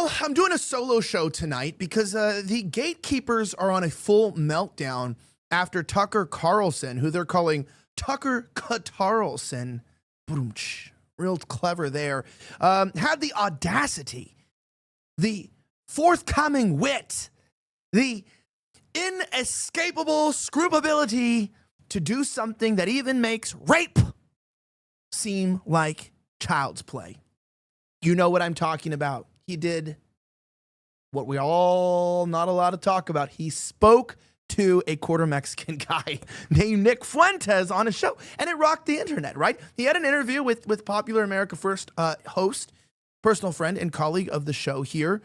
Well, I'm doing a solo show tonight because the Gatekeepers are on a full meltdown after Tucker Carlson, who they're calling Tucker Carlson, real clever there, had the audacity, the forthcoming wit, the inescapable scrupability to do something that even makes rape seem like child's play. You know what I'm talking about. He did what we all not allowed to talk about. He spoke to a quarter Mexican guy named Nick Fuentes on a show, and it rocked the internet, right? He had an interview with Popular America First host, personal friend and colleague of the show here.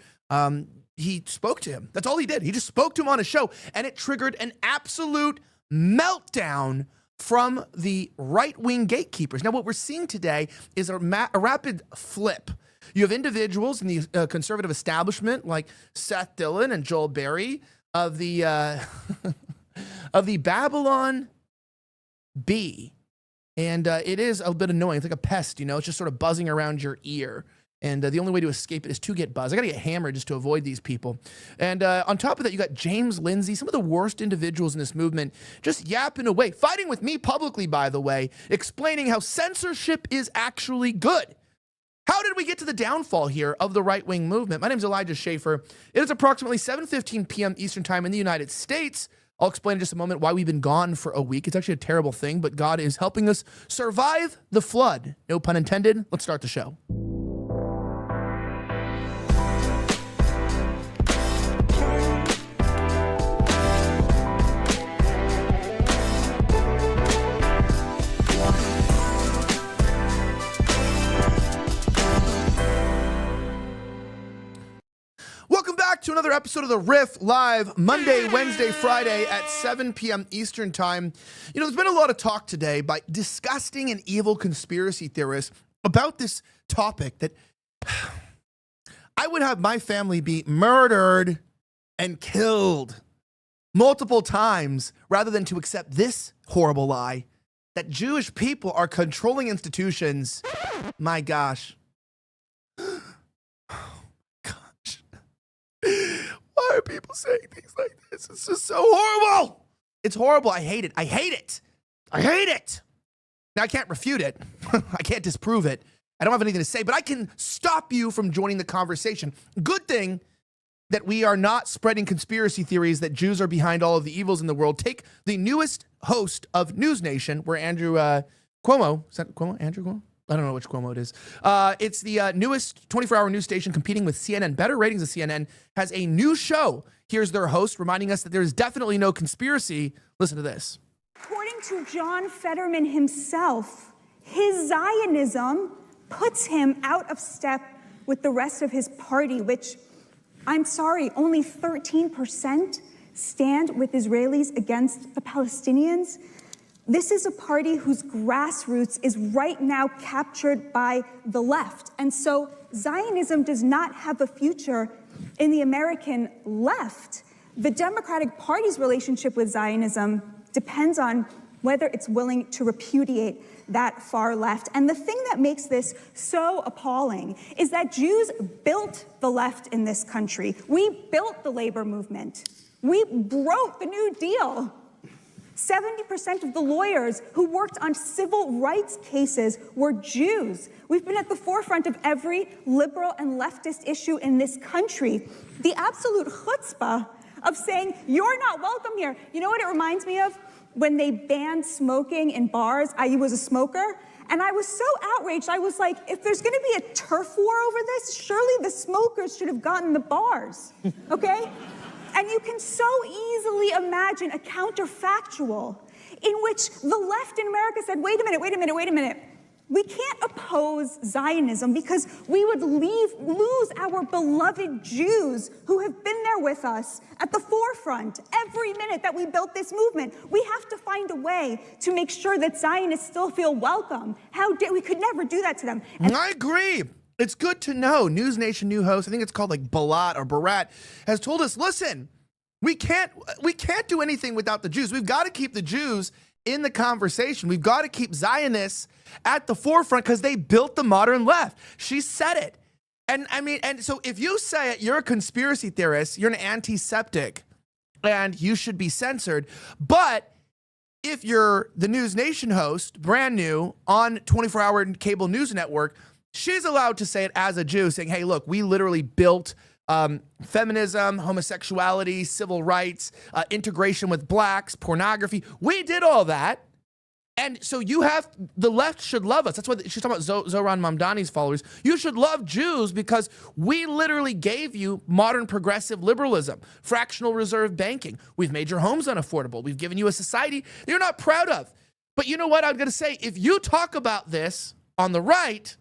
He spoke to him. That's all he did. He just spoke to him on a show, and it triggered an absolute meltdown from the right-wing gatekeepers. Now, what we're seeing today is a rapid flip. You have individuals in the conservative establishment like Seth Dillon and Joel Berry of the of the Babylon Bee, and it is a bit annoying. It's like a pest, you know. It's just sort of buzzing around your ear, and the only way to escape it is to get buzzed. I got to get hammered just to avoid these people. And on top of that, you got James Lindsay, some of the worst individuals in this movement, just yapping away, fighting with me publicly, by the way, explaining how censorship is actually good. How did we get to the downfall here of the right-wing movement? My name is Elijah Schaefer. It is approximately 7:15 p.m. Eastern Time in the United States. I'll explain in just a moment why we've been gone for a week. It's actually a terrible thing, but God is helping us survive the flood. No pun intended. Let's start the show. Welcome back to another episode of The Riff, live Monday, Wednesday, Friday at 7 p.m. Eastern Time. You know, there's been a lot of talk today by disgusting and evil conspiracy theorists about this topic that I would have my family be murdered and killed multiple times rather than to accept this horrible lie that Jewish people are controlling institutions. My gosh. Why are people saying things like this? It's just so horrible. It's horrible. I hate it. I hate it. I hate it. Now, I can't refute it. I can't disprove it. I don't have anything to say, but I can stop you from joining the conversation. Good thing that we are not spreading conspiracy theories that Jews are behind all of the evils in the world. Take the newest host of News Nation, where Andrew Cuomo, is that Cuomo? Andrew Cuomo? I don't know which Cuomo it is. It's the newest 24-hour news station competing with CNN. Better ratings than CNN has a new show. Here's their host reminding us that there is definitely no conspiracy. Listen to this. According to John Fetterman himself, his Zionism puts him out of step with the rest of his party, which, I'm sorry, only 13% stand with Israelis against the Palestinians. This is a party whose grassroots is right now captured by the left. And so Zionism does not have a future in the American left. The Democratic Party's relationship with Zionism depends on whether it's willing to repudiate that far left. And the thing that makes this so appalling is that Jews built the left in this country. We built the labor movement. We broke the New Deal. 70% of the lawyers who worked on civil rights cases were Jews. We've been at the forefront of every liberal and leftist issue in this country. The absolute chutzpah of saying, you're not welcome here. You know what it reminds me of? When they banned smoking in bars. I was a smoker, and I was so outraged. I was like, if there's going to be a turf war over this, surely the smokers should have gotten the bars, okay? And you can so easily imagine a counterfactual in which the left in America said, wait a minute. We can't oppose Zionism because we would lose our beloved Jews who have been there with us at the forefront every minute that we built this movement. We have to find a way to make sure that Zionists still feel welcome. We could never do that to them. And I agree. It's good to know. News Nation new host, I think it's called like Barat, has told us, listen, we can't do anything without the Jews. We've got to keep the Jews in the conversation. We've got to keep Zionists at the forefront because they built the modern left. She said it. And I mean, and so if you say it, you're a conspiracy theorist, you're an anti-septic, and you should be censored. But if you're the News Nation host, brand new on 24-hour cable news network, she's allowed to say it as a Jew, saying, hey, look, we literally built feminism, homosexuality, civil rights, integration with blacks, pornography. We did all that. And so the left should love us. That's what she's talking about, Zohran Mamdani's followers. You should love Jews because we literally gave you modern progressive liberalism, fractional reserve banking. We've made your homes unaffordable. We've given you a society that you're not proud of. But you know what I'm going to say? If you talk about this on the right,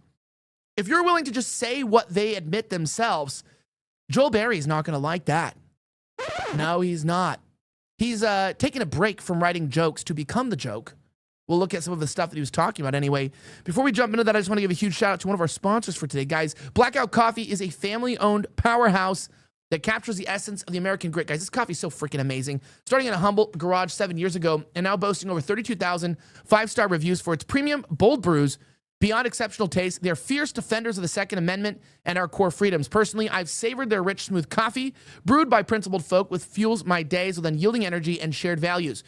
if you're willing to just say what they admit themselves, Joel Barry's not going to like that. No, he's not. He's taking a break from writing jokes to become the joke. We'll look at some of the stuff that he was talking about anyway. Before we jump into that, I just want to give a huge shout out to one of our sponsors for today, guys. Blackout Coffee is a family-owned powerhouse that captures the essence of the American grit. Guys, this coffee is so freaking amazing. Starting in a humble garage 7 years ago and now boasting over 32,000 five-star reviews for its premium bold brews. Beyond exceptional taste, they're fierce defenders of the Second Amendment and our core freedoms. Personally, I've savored their rich, smooth coffee, brewed by principled folk with fuels my days with unyielding energy and shared values.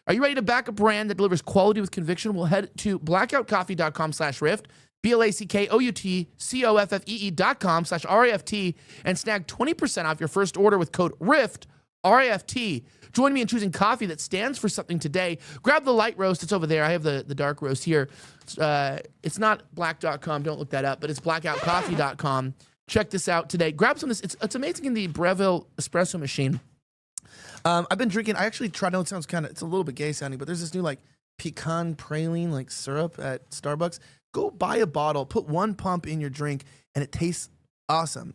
Are you ready to back a brand that delivers quality with conviction? Well, head to blackoutcoffee.com/rift, blackoutcoffee.com/RAFT, and snag 20% off your first order with code RIFT, RAFT. Join me in choosing coffee that stands for something today. Grab the light roast. It's over there. I have the dark roast here. It's not black.com. Don't look that up, but it's blackoutcoffee.com. Check this out today. Grab some of this. It's amazing in the Breville espresso machine. I've been drinking. I actually tried. I know it sounds it's a little bit gay sounding, but there's this new like pecan praline like syrup at Starbucks. Go buy a bottle, put one pump in your drink, and it tastes awesome.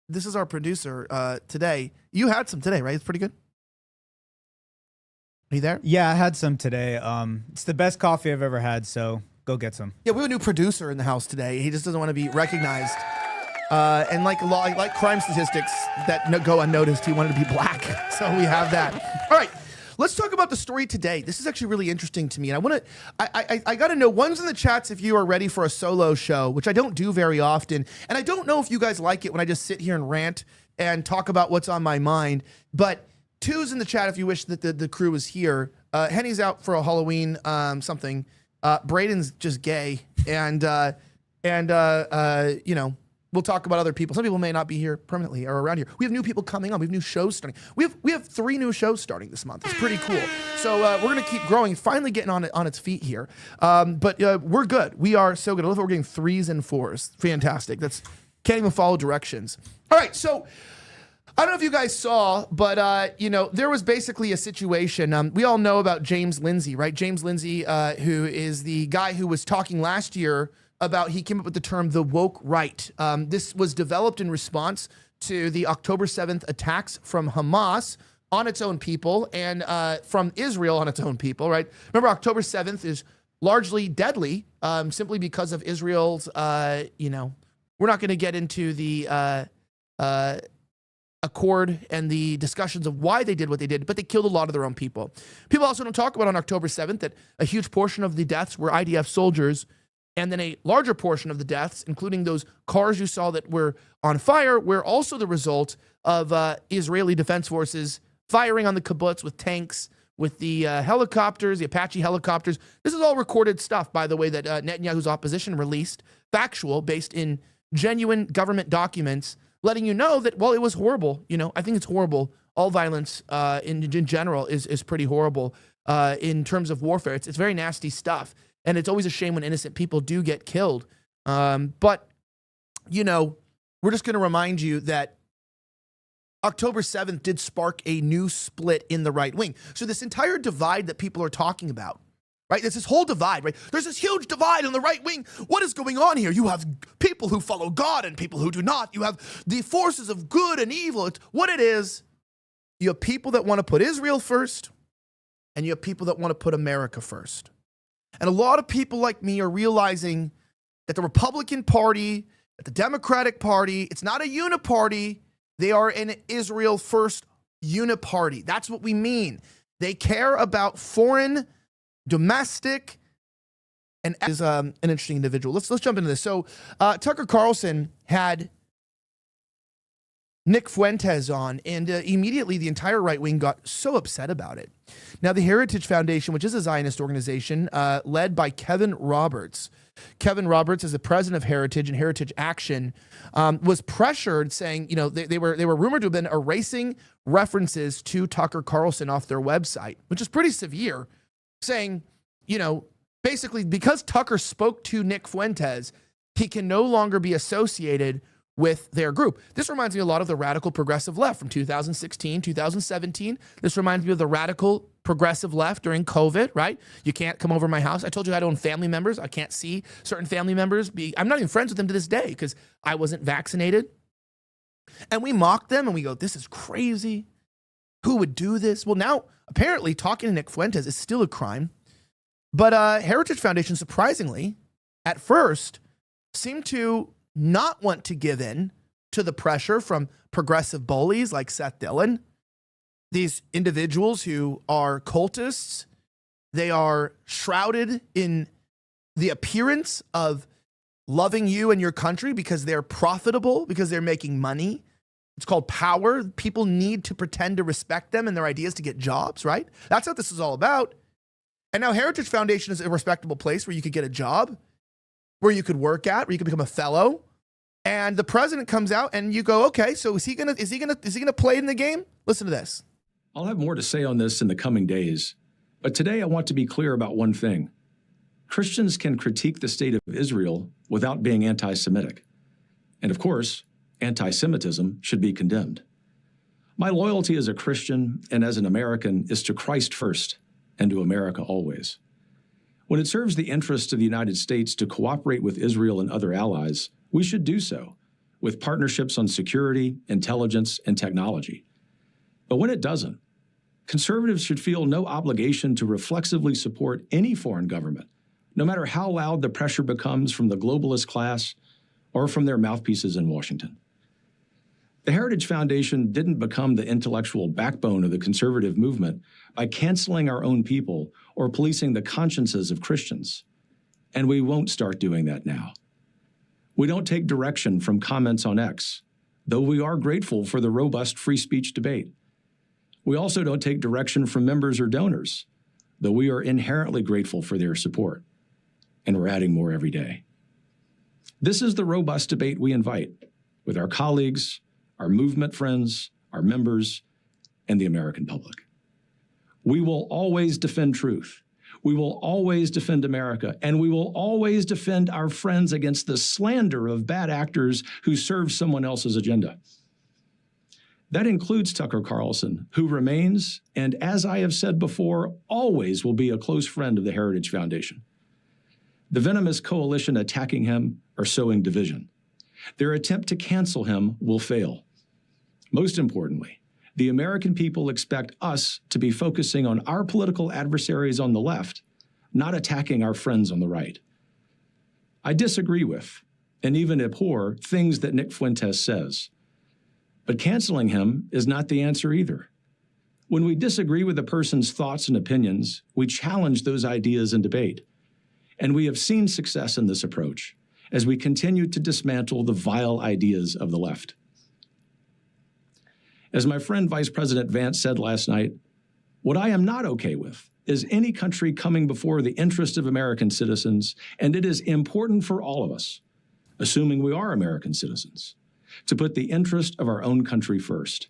This is our producer today. You had some today, right? It's pretty good. Are you there? Yeah, I had some today. It's the best coffee I've ever had, so go get some. Yeah, we have a new producer in the house today. He just doesn't want to be recognized. And like crime statistics that go unnoticed, he wanted to be black. So we have that. All right, let's talk about the story today. This is actually really interesting to me. And I got to know, one's in the chats if you are ready for a solo show, which I don't do very often. And I don't know if you guys like it when I just sit here and rant and talk about what's on my mind. But two's in the chat if you wish that the crew was here. Henny's out for a Halloween something. Braden's just gay. And you know, we'll talk about other people. Some people may not be here permanently or around here. We have new people coming on. We have new shows starting. We have 3 new shows starting this month. It's pretty cool. So we're going to keep growing, finally getting on its feet here. But we're good. We are so good. I love that we're getting 3s and 4s. Fantastic. Can't even follow directions. All right, so I don't know if you guys saw, but you know, there was basically a situation. We all know about James Lindsay, right? James Lindsay, who is the guy who was talking last year about, he came up with the term the woke right. This was developed in response to the October 7th attacks from Hamas on its own people and from Israel on its own people, right? Remember, October 7th is largely deadly simply because of Israel's, you know, we're not going to get into the accord and the discussions of why they did what they did, but they killed a lot of their own people. People also don't talk about on October 7th that a huge portion of the deaths were IDF soldiers. And then a larger portion of the deaths, including those cars you saw that were on fire, were also the result of Israeli Defense Forces firing on the kibbutz with tanks, with the helicopters, the Apache helicopters. This is all recorded stuff, by the way, that Netanyahu's opposition released, factual, based in genuine government documents, letting you know that, well, it was horrible. You know, I think it's horrible. All violence in general is pretty horrible in terms of warfare. It's very nasty stuff. And it's always a shame when innocent people do get killed. But, you know, we're just going to remind you that October 7th did spark a new split in the right wing. So this entire divide that people are talking about, right? There's this whole divide, right? There's this huge divide on the right wing. What is going on here? You have people who follow God and people who do not. You have the forces of good and evil. It's what it is. You have people that want to put Israel first, and you have people that want to put America first. And a lot of people like me are realizing that the Republican Party, that the Democratic Party, it's not a uniparty. They are an Israel first uniparty. That's what we mean. They care about foreign, domestic, and is an interesting individual. Let's jump into this. So Tucker Carlson had Nick Fuentes on, and immediately the entire right wing got so upset about it. Now, the Heritage Foundation, which is a Zionist organization led by Kevin Roberts. Kevin Roberts is the president of Heritage and Heritage Action, was pressured, saying, you know, they were rumored to have been erasing references to Tucker Carlson off their website, which is pretty severe, saying, you know, basically because Tucker spoke to Nick Fuentes, he can no longer be associated with their group. This reminds me a lot of the radical progressive left from 2016, 2017. This reminds me of the radical progressive left during COVID, right? You can't come over my house. I told you I own family members. I can't see certain family members. I'm not even friends with them to this day because I wasn't vaccinated. And we mock them and we go, this is crazy. Who would do this? Well, now apparently talking to Nick Fuentes is still a crime. But Heritage Foundation, surprisingly, at first seemed to not want to give in to the pressure from progressive bullies like Seth Dillon. These individuals who are cultists, they are shrouded in the appearance of loving you and your country because they're profitable, because they're making money. It's called power. People need to pretend to respect them and their ideas to get jobs, right? That's what this is all about. And now Heritage Foundation is a respectable place where you could get a job, where you could work at, where you could become a fellow. And the president comes out and you go, okay, so is he gonna play in the game? Listen to this. I'll have more to say on this in the coming days, but today I want to be clear about one thing. Christians can critique the state of Israel without being anti-Semitic. And of course, anti-Semitism should be condemned. My loyalty as a Christian and as an American is to Christ first and to America always. When it serves the interests of the United States to cooperate with Israel and other allies, we should do so with partnerships on security, intelligence, and technology. But when it doesn't, conservatives should feel no obligation to reflexively support any foreign government, no matter how loud the pressure becomes from the globalist class or from their mouthpieces in Washington. The Heritage Foundation didn't become the intellectual backbone of the conservative movement by canceling our own people or policing the consciences of Christians. And we won't start doing that now. We don't take direction from comments on X, though we are grateful for the robust free speech debate. We also don't take direction from members or donors, though we are inherently grateful for their support. And we're adding more every day. This is the robust debate we invite with our colleagues, our movement friends, our members, and the American public. We will always defend truth. We will always defend America, and we will always defend our friends against the slander of bad actors who serve someone else's agenda. That includes Tucker Carlson, who remains, and as I have said before, always will be a close friend of the Heritage Foundation. The venomous coalition attacking him are sowing division. Their attempt to cancel him will fail. Most importantly, the American people expect us to be focusing on our political adversaries on the left, not attacking our friends on the right. I disagree with, and even abhor, things that Nick Fuentes says. But canceling him is not the answer either. When we disagree with a person's thoughts and opinions, we challenge those ideas in debate. And we have seen success in this approach as we continue to dismantle the vile ideas of the left. As my friend Vice President Vance said last night, what I am not okay with is any country coming before the interest of American citizens, and it is important for all of us, assuming we are American citizens, to put the interest of our own country first.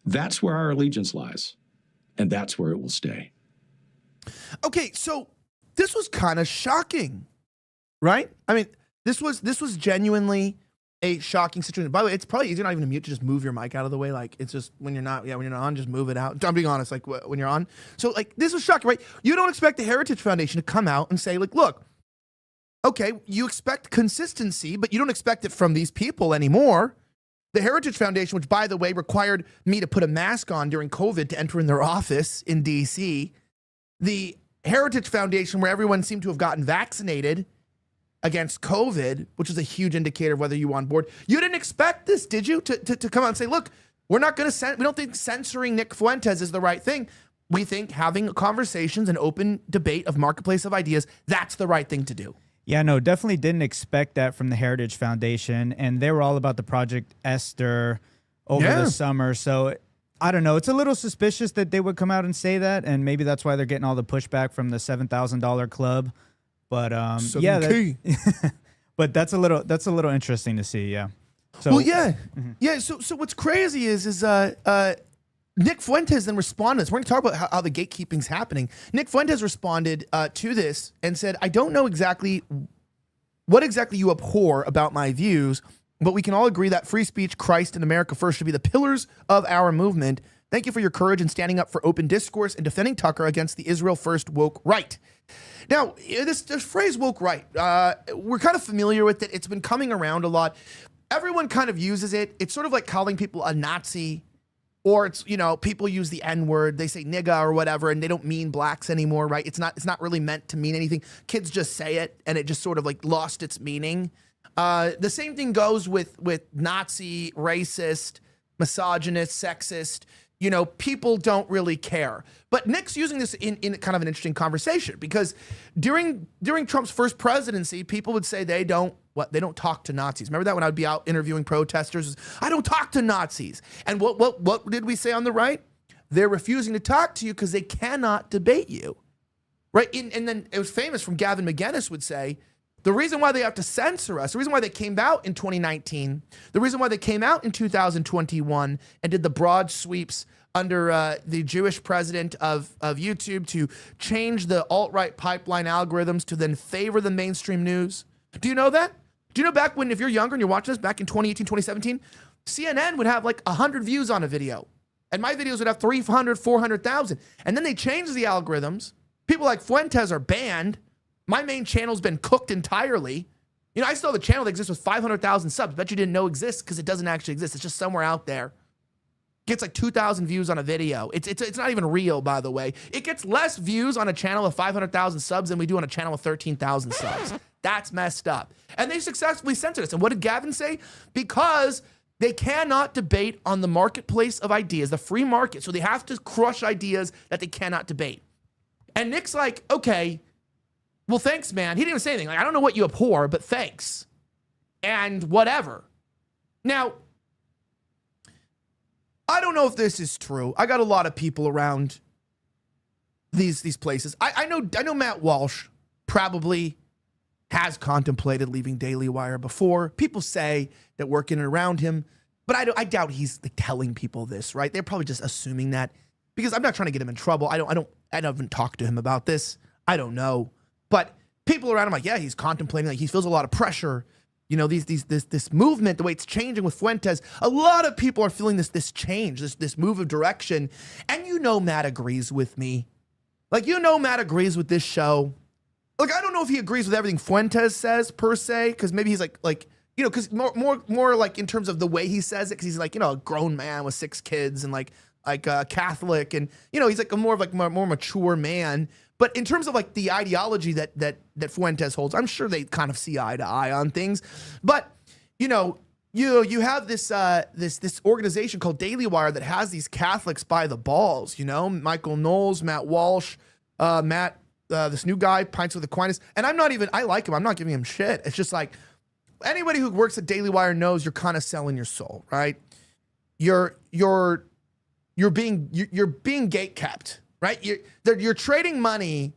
That's where our allegiance lies, and that's where it will stay. Okay, so this was kind of shocking, right? I mean, this was genuinely a shocking situation. By the way, it's probably easier not even to mute, to just move your mic out of the way. Like, it's just when you're not on, just move it out. I'm being honest, like when you're on. So like, this was shocking, right? You don't expect the Heritage Foundation to come out and say like, look, okay, you expect consistency, but you don't expect it from these people anymore. The Heritage Foundation, which by the way, required me to put a mask on during COVID to enter in their office in DC. The Heritage Foundation, where everyone seemed to have gotten vaccinated against COVID, which is a huge indicator of whether you were on board. You didn't expect this, did you? To come out and say, look, we don't think censoring Nick Fuentes is the right thing. We think having conversations and open debate of marketplace of ideas, that's the right thing to do. Yeah, no, definitely didn't expect that from the Heritage Foundation. And they were all about the Project Esther over the summer. So I don't know. It's a little suspicious that they would come out and say that. And maybe that's why they're getting all the pushback from the $7,000 club. But yeah, but that's a little interesting to see. Yeah. So, well, yeah. Yeah. So what's crazy is Nick Fuentes then responded. We're going to talk about how the gatekeeping's happening. Nick Fuentes responded to this and said, I don't know exactly what exactly you abhor about my views, but we can all agree that free speech, Christ, and America first should be the pillars of our movement. Thank you for your courage in standing up for open discourse and defending Tucker against the Israel first woke right. Now, this phrase woke right, we're kind of familiar with it. It's been coming around a lot. Everyone kind of uses it. It's sort of like calling people a Nazi. Or it's, people use the N-word, they say nigga or whatever, and they don't mean blacks anymore, right? It's not really meant to mean anything. Kids just say it, and it just sort of like lost its meaning. The same thing goes with Nazi, racist, misogynist, sexist. People don't really care. But Nick's using this in kind of an interesting conversation because during Trump's first presidency, people would say they don't talk to Nazis. Remember that when I would be out interviewing protesters? I don't talk to Nazis. And what did we say on the right? They're refusing to talk to you because they cannot debate you, right? And then it was famous from Gavin McInnes would say, the reason why they have to censor us, the reason why they came out in 2019, the reason why they came out in 2021 and did the broad sweeps under the Jewish president of YouTube to change the alt-right pipeline algorithms to then favor the mainstream news. Do you know that? Do you know back when, if you're younger and you're watching this, back in 2018, 2017, CNN would have like 100 views on a video. And my videos would have 300, 400,000. And then they changed the algorithms. People like Fuentes are banned. My main channel's been cooked entirely. I still have a channel that exists with 500,000 subs. Bet you didn't know exists because it doesn't actually exist. It's just somewhere out there. Gets like 2,000 views on a video. It's not even real, by the way. It gets less views on a channel of 500,000 subs than we do on a channel of 13,000 subs. That's messed up. And they successfully censored us. And what did Gavin say? Because they cannot debate on the marketplace of ideas, the free market. So they have to crush ideas that they cannot debate. And Nick's like, okay, well, thanks, man. He didn't even say anything. Like, I don't know what you abhor, but thanks. And whatever. Now, I don't know if this is true. I got a lot of people around these places. I know Matt Walsh probably has contemplated leaving Daily Wire before. People say that working around him, but I doubt he's like telling people this, right? They're probably just assuming that because I'm not trying to get him in trouble. I haven't talked to him about this. I don't know. But people around him like, yeah, he's contemplating, like he feels a lot of pressure. This movement, the way it's changing with Fuentes, a lot of people are feeling this change, this move of direction. And Matt agrees with me. Like, Matt agrees with this show. Like, I don't know if he agrees with everything Fuentes says per se, because maybe he's like, because more like in terms of the way he says it, because he's like, a grown man with 6 kids and like Catholic, and he's like a more mature man. But in terms of like the ideology that Fuentes holds, I'm sure they kind of see eye to eye on things. But you have this organization called Daily Wire that has these Catholics by the balls. Michael Knowles, Matt Walsh, this new guy, Pints with Aquinas, and I like him. I'm not giving him shit. It's just like anybody who works at Daily Wire knows you're kind of selling your soul, right? You're being gate kept. Right? You're trading money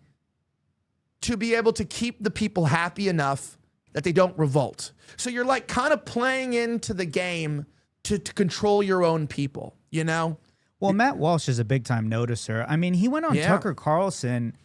to be able to keep the people happy enough that they don't revolt. So you're like kind of playing into the game to control your own people, Well, Matt Walsh is a big time noticer. I mean, he went on Tucker Carlson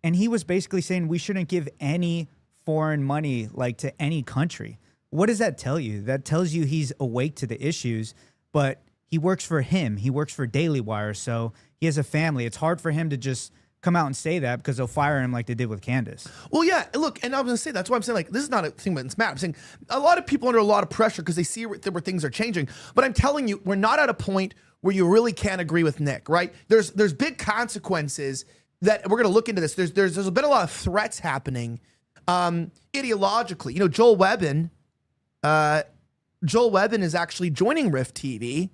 and he was basically saying we shouldn't give any foreign money like to any country. What does that tell you? That tells you he's awake to the issues, but he works for him. He works for Daily Wire, so he has a family. It's hard for him to just come out and say that because they'll fire him like they did with Candace. Well, yeah, look, and I was going to say, that's why I'm saying, like, this is not a thing against Matt. I'm saying a lot of people are under a lot of pressure because they see where things are changing. But I'm telling you, we're not at a point where you really can't agree with Nick, right? There's big consequences that we're going to look into this. There's been a lot of threats happening ideologically. Joel Webbin is actually joining Rift TV.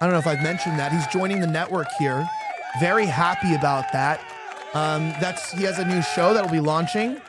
I don't know if I've mentioned that. He's joining the network here. Very happy about that. He has a new show that will be launching.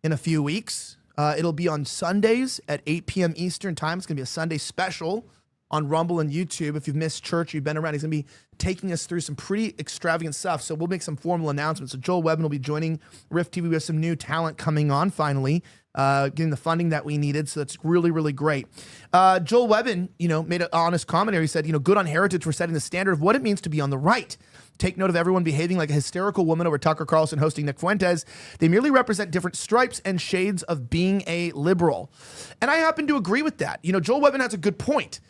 in a few weeks. It'll be on Sundays at 8 p.m. Eastern time. It's going to be a Sunday special on Rumble and YouTube. If you've missed church, you've been around, he's going to be taking us through some pretty extravagant stuff. So we'll make some formal announcements. So Joel Webben will be joining Rift TV. We have some new talent coming on finally, getting the funding that we needed. So that's really, really great. Joel Webben, made an honest comment here. He said, good on Heritage for setting the standard of what it means to be on the right. Take note of everyone behaving like a hysterical woman over Tucker Carlson hosting Nick Fuentes. They merely represent different stripes and shades of being a liberal. And I happen to agree with that. Joel Webben has a good point.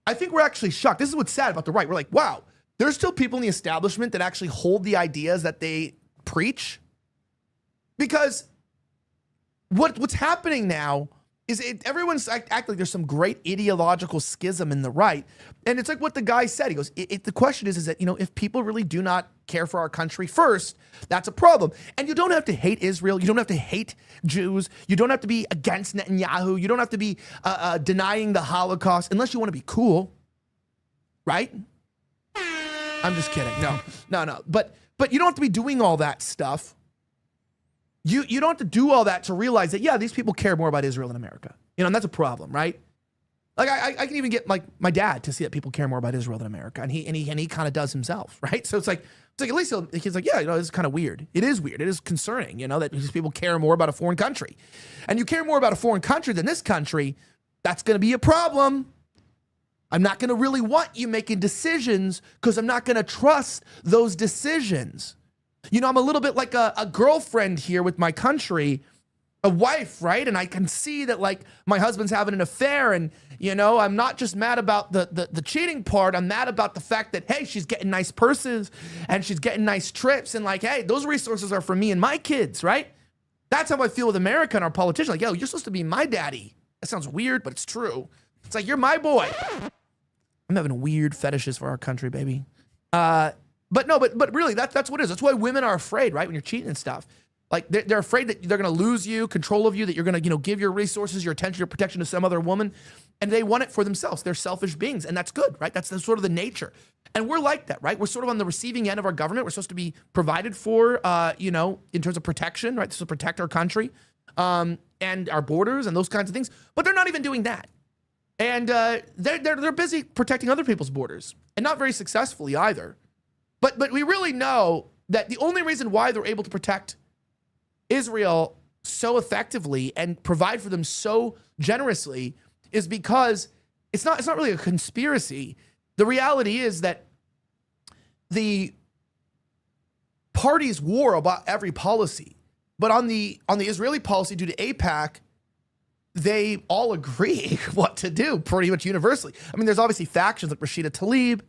I think we're actually shocked. This is what's sad about the right. We're like, wow, there's still people in the establishment that actually hold the ideas that they preach. Because what's happening now is everyone's acting like there's some great ideological schism in the right. And it's like what the guy said. He goes, the question is that, if people really do not care for our country first, that's a problem. And you don't have to hate Israel. You don't have to hate Jews. You don't have to be against Netanyahu. You don't have to be denying the Holocaust unless you want to be cool, right? I'm just kidding. No. But you don't have to be doing all that stuff. You don't have to do all that to realize that, yeah, these people care more about Israel than America. And that's a problem, right? Like I can even get like my dad to see that people care more about Israel than America, and he kind of does himself, right? So it's like at least he's like, yeah, this is kind of weird. It is weird. It is concerning, that these people care more about a foreign country, and you care more about a foreign country than this country. That's going to be a problem. I'm not going to really want you making decisions because I'm not going to trust those decisions. I'm a little bit like a girlfriend here with my country, a wife, right? And I can see that like my husband's having an affair, and I'm not just mad about the cheating part. I'm mad about the fact that, hey, she's getting nice purses and she's getting nice trips, and like, hey, those resources are for me and my kids, right? That's how I feel with America and our politicians. Like, yo, you're supposed to be my daddy. That sounds weird, but it's true. It's like, you're my boy. I'm having weird fetishes for our country, baby. But really, that's what it is. That's why women are afraid, right? When you're cheating and stuff. Like they're afraid that they're going to lose you, control of you, that you're going to, give your resources, your attention, your protection to some other woman. And they want it for themselves. They're selfish beings. And that's good, right? That's sort of the nature. And we're like that, right? We're sort of on the receiving end of our government. We're supposed to be provided for, in terms of protection, right? This will protect our country and our borders and those kinds of things. But they're not even doing that. And they're busy protecting other people's borders, and not very successfully either. But we really know that the only reason why they're able to protect Israel so effectively and provide for them so generously is because it's not really a conspiracy. The reality is that the parties war about every policy, but on the Israeli policy due to AIPAC, they all agree what to do pretty much universally. I mean, there's obviously factions like Rashida Tlaib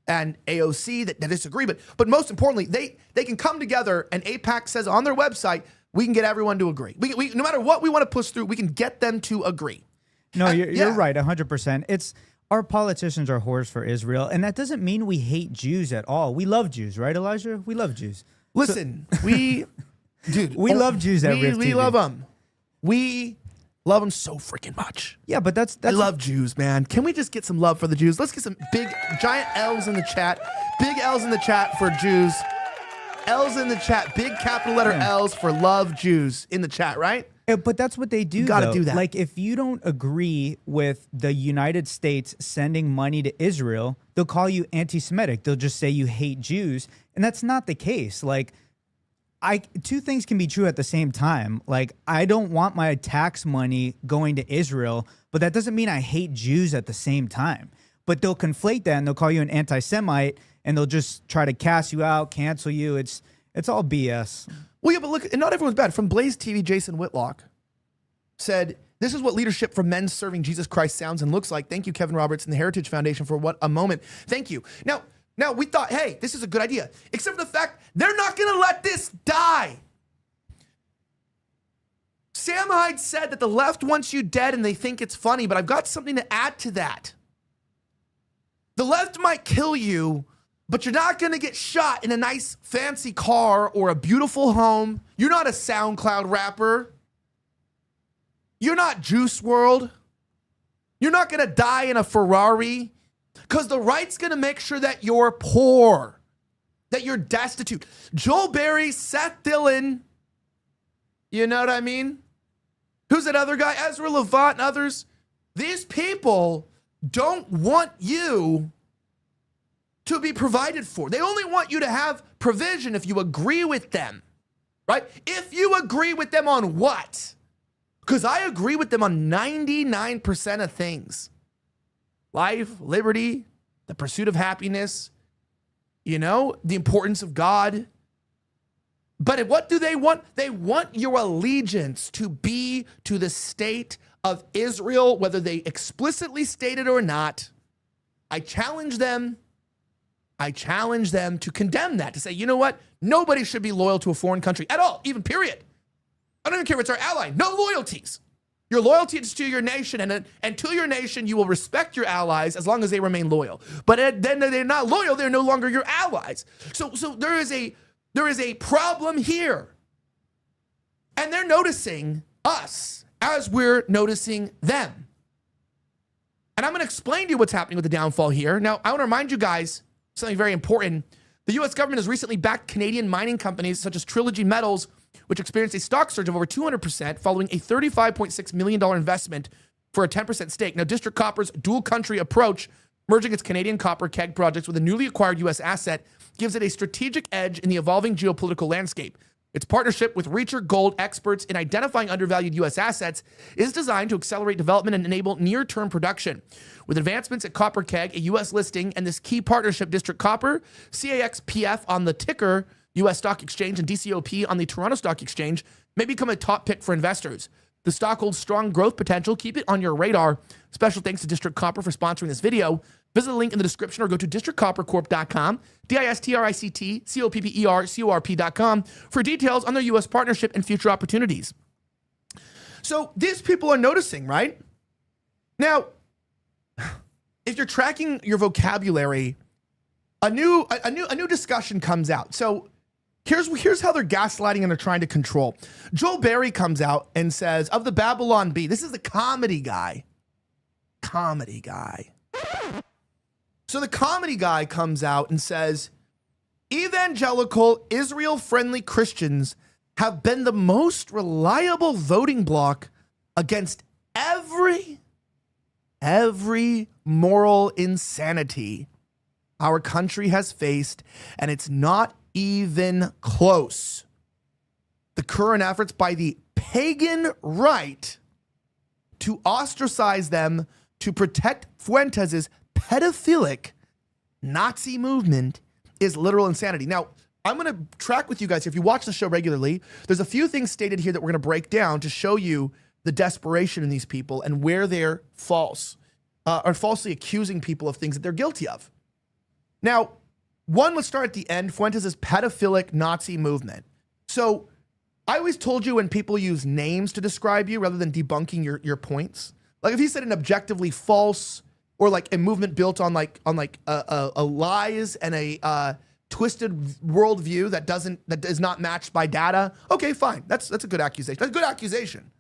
and AOC that disagree, but most importantly, they can come together, and AIPAC says on their website, we can get everyone to agree. We no matter what we want to push through, we can get them to agree. No, you're right, 100%. It's our politicians are whores for Israel, and that doesn't mean we hate Jews at all. We love Jews, right, Elijah? We love Jews. Listen, we love Jews at Rift TV. We love them. We love them so freaking much. Yeah, but that's I love Jews, man. Can we just get some love for the Jews? Let's get some big, giant L's in the chat. Big L's in the chat for Jews. L's in the chat. Big capital letter L's for love Jews in the chat, right? But that's what they do. You gotta do that. Like, if you don't agree with the United States sending money to Israel, they'll call you anti-Semitic. They'll just say you hate Jews, and that's not the case. Like, two things can be true at the same time. Like, I don't want my tax money going to Israel, but that doesn't mean I hate Jews at the same time. But they'll conflate that, and they'll call you an anti-Semite, and they'll just try to cast you out, cancel you. It's all BS. Well, yeah, but look, and not everyone's bad. From Blaze TV, Jason Whitlock said, this is what leadership from men serving Jesus Christ sounds and looks like. Thank you, Kevin Roberts and the Heritage Foundation, for what a moment. Thank you. Now we thought, hey, this is a good idea, except for the fact they're not going to let this die. Sam Hyde said that the left wants you dead and they think it's funny, but I've got something to add to that. The left might kill you, but you're not going to get shot in a nice fancy car or a beautiful home. You're not a SoundCloud rapper. You're not Juice WRLD. You're not going to die in a Ferrari, because the right's going to make sure that you're poor, that you're destitute. Joel Berry, Seth Dillon, You know what I mean? Who's that other guy? Ezra Levant and others. These people don't want you to be provided for. They only want you to have provision if you agree with them, right? If you agree with them on what? Because I agree with them on 99% of things. Life, liberty, the pursuit of happiness, you know, the importance of God. But what do they want? They want your allegiance to be to the state of Israel, whether they explicitly state it or not. I challenge them to condemn that, to say, you know what? Nobody should be loyal to a foreign country at all, even period. I don't even care if it's our ally. No loyalties. Your loyalty is to your nation, and to your nation, you will respect your allies as long as they remain loyal. But then they're not loyal, they're no longer your allies. So there is a problem here. And they're noticing us as we're noticing them. And I'm going to explain to you what's happening with the downfall here. Now, I want to remind you guys something very important. The U.S. government has recently backed Canadian mining companies such as Trilogy Metals, which experienced a stock surge of over 200% following a $35.6 million investment for a 10% stake. Now, District Copper's dual country approach, merging its Canadian Copper Keg projects with a newly acquired U.S. asset, gives it a strategic edge in the evolving geopolitical landscape. Its partnership with Reacher Gold, experts in identifying undervalued U.S. assets, is designed to accelerate development and enable near-term production. With advancements at Copper Keg, a U.S. listing, and this key partnership, District Copper, CAXPF on the ticker U.S. Stock Exchange and DCOP on the Toronto Stock Exchange, may become a top pick for investors. The stock holds strong growth potential. Keep it on your radar. Special thanks to District Copper for sponsoring this video. Visit the link in the description or go to districtcoppercorp.com, districtcoppercorp.com for details on their U.S. partnership and future opportunities. So these people are noticing, right? Now, if you're tracking your vocabulary, a new discussion comes out. So here's how they're gaslighting and they're trying to control. Joel Berry comes out and says, of the Babylon Bee, this is the comedy guy. So the comedy guy comes out and says, evangelical, Israel-friendly Christians have been the most reliable voting bloc against every moral insanity our country has faced, and it's not even close. The current efforts by the pagan right to ostracize them to protect Fuentes' pedophilic Nazi movement is literal insanity. Now, I'm going to track with you guys. If you watch the show regularly, there's a few things stated here that we're going to break down to show you the desperation in these people and where they're false or falsely accusing people of things that they're guilty of. Now, one, let's start at the end. Fuentes' pedophilic Nazi movement. So I always told you when people use names to describe you rather than debunking your points, like if he said an objectively false or like a movement built on a lies and a twisted worldview that is not matched by data. Okay, fine. That's a good accusation. That's a good accusation.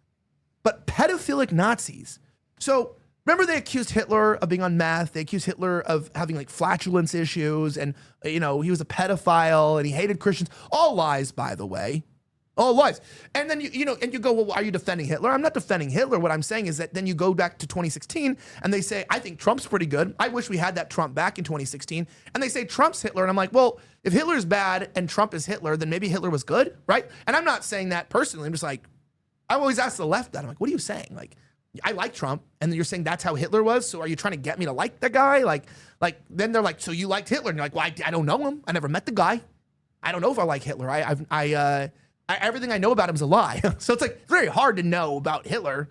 But pedophilic Nazis. So remember they accused Hitler of being on meth. They accused Hitler of having like flatulence issues and, you know, he was a pedophile and he hated Christians. All lies, by the way. All lies. And then, you go, well, are you defending Hitler? I'm not defending Hitler. What I'm saying is that then you go back to 2016 and they say, I think Trump's pretty good. I wish we had that Trump back in 2016. And they say Trump's Hitler. And I'm like, well, if Hitler's bad and Trump is Hitler, then maybe Hitler was good, right? And I'm not saying that personally. I'm just like, I always ask the left that. I'm like, what are you saying? Like, I like Trump. And then you're saying that's how Hitler was. So are you trying to get me to like the guy? Like then they're like, so you liked Hitler? And you're like, well, I don't know him. I never met the guy. I don't know if I like Hitler. Everything I know about him is a lie. So it's like very hard to know about Hitler.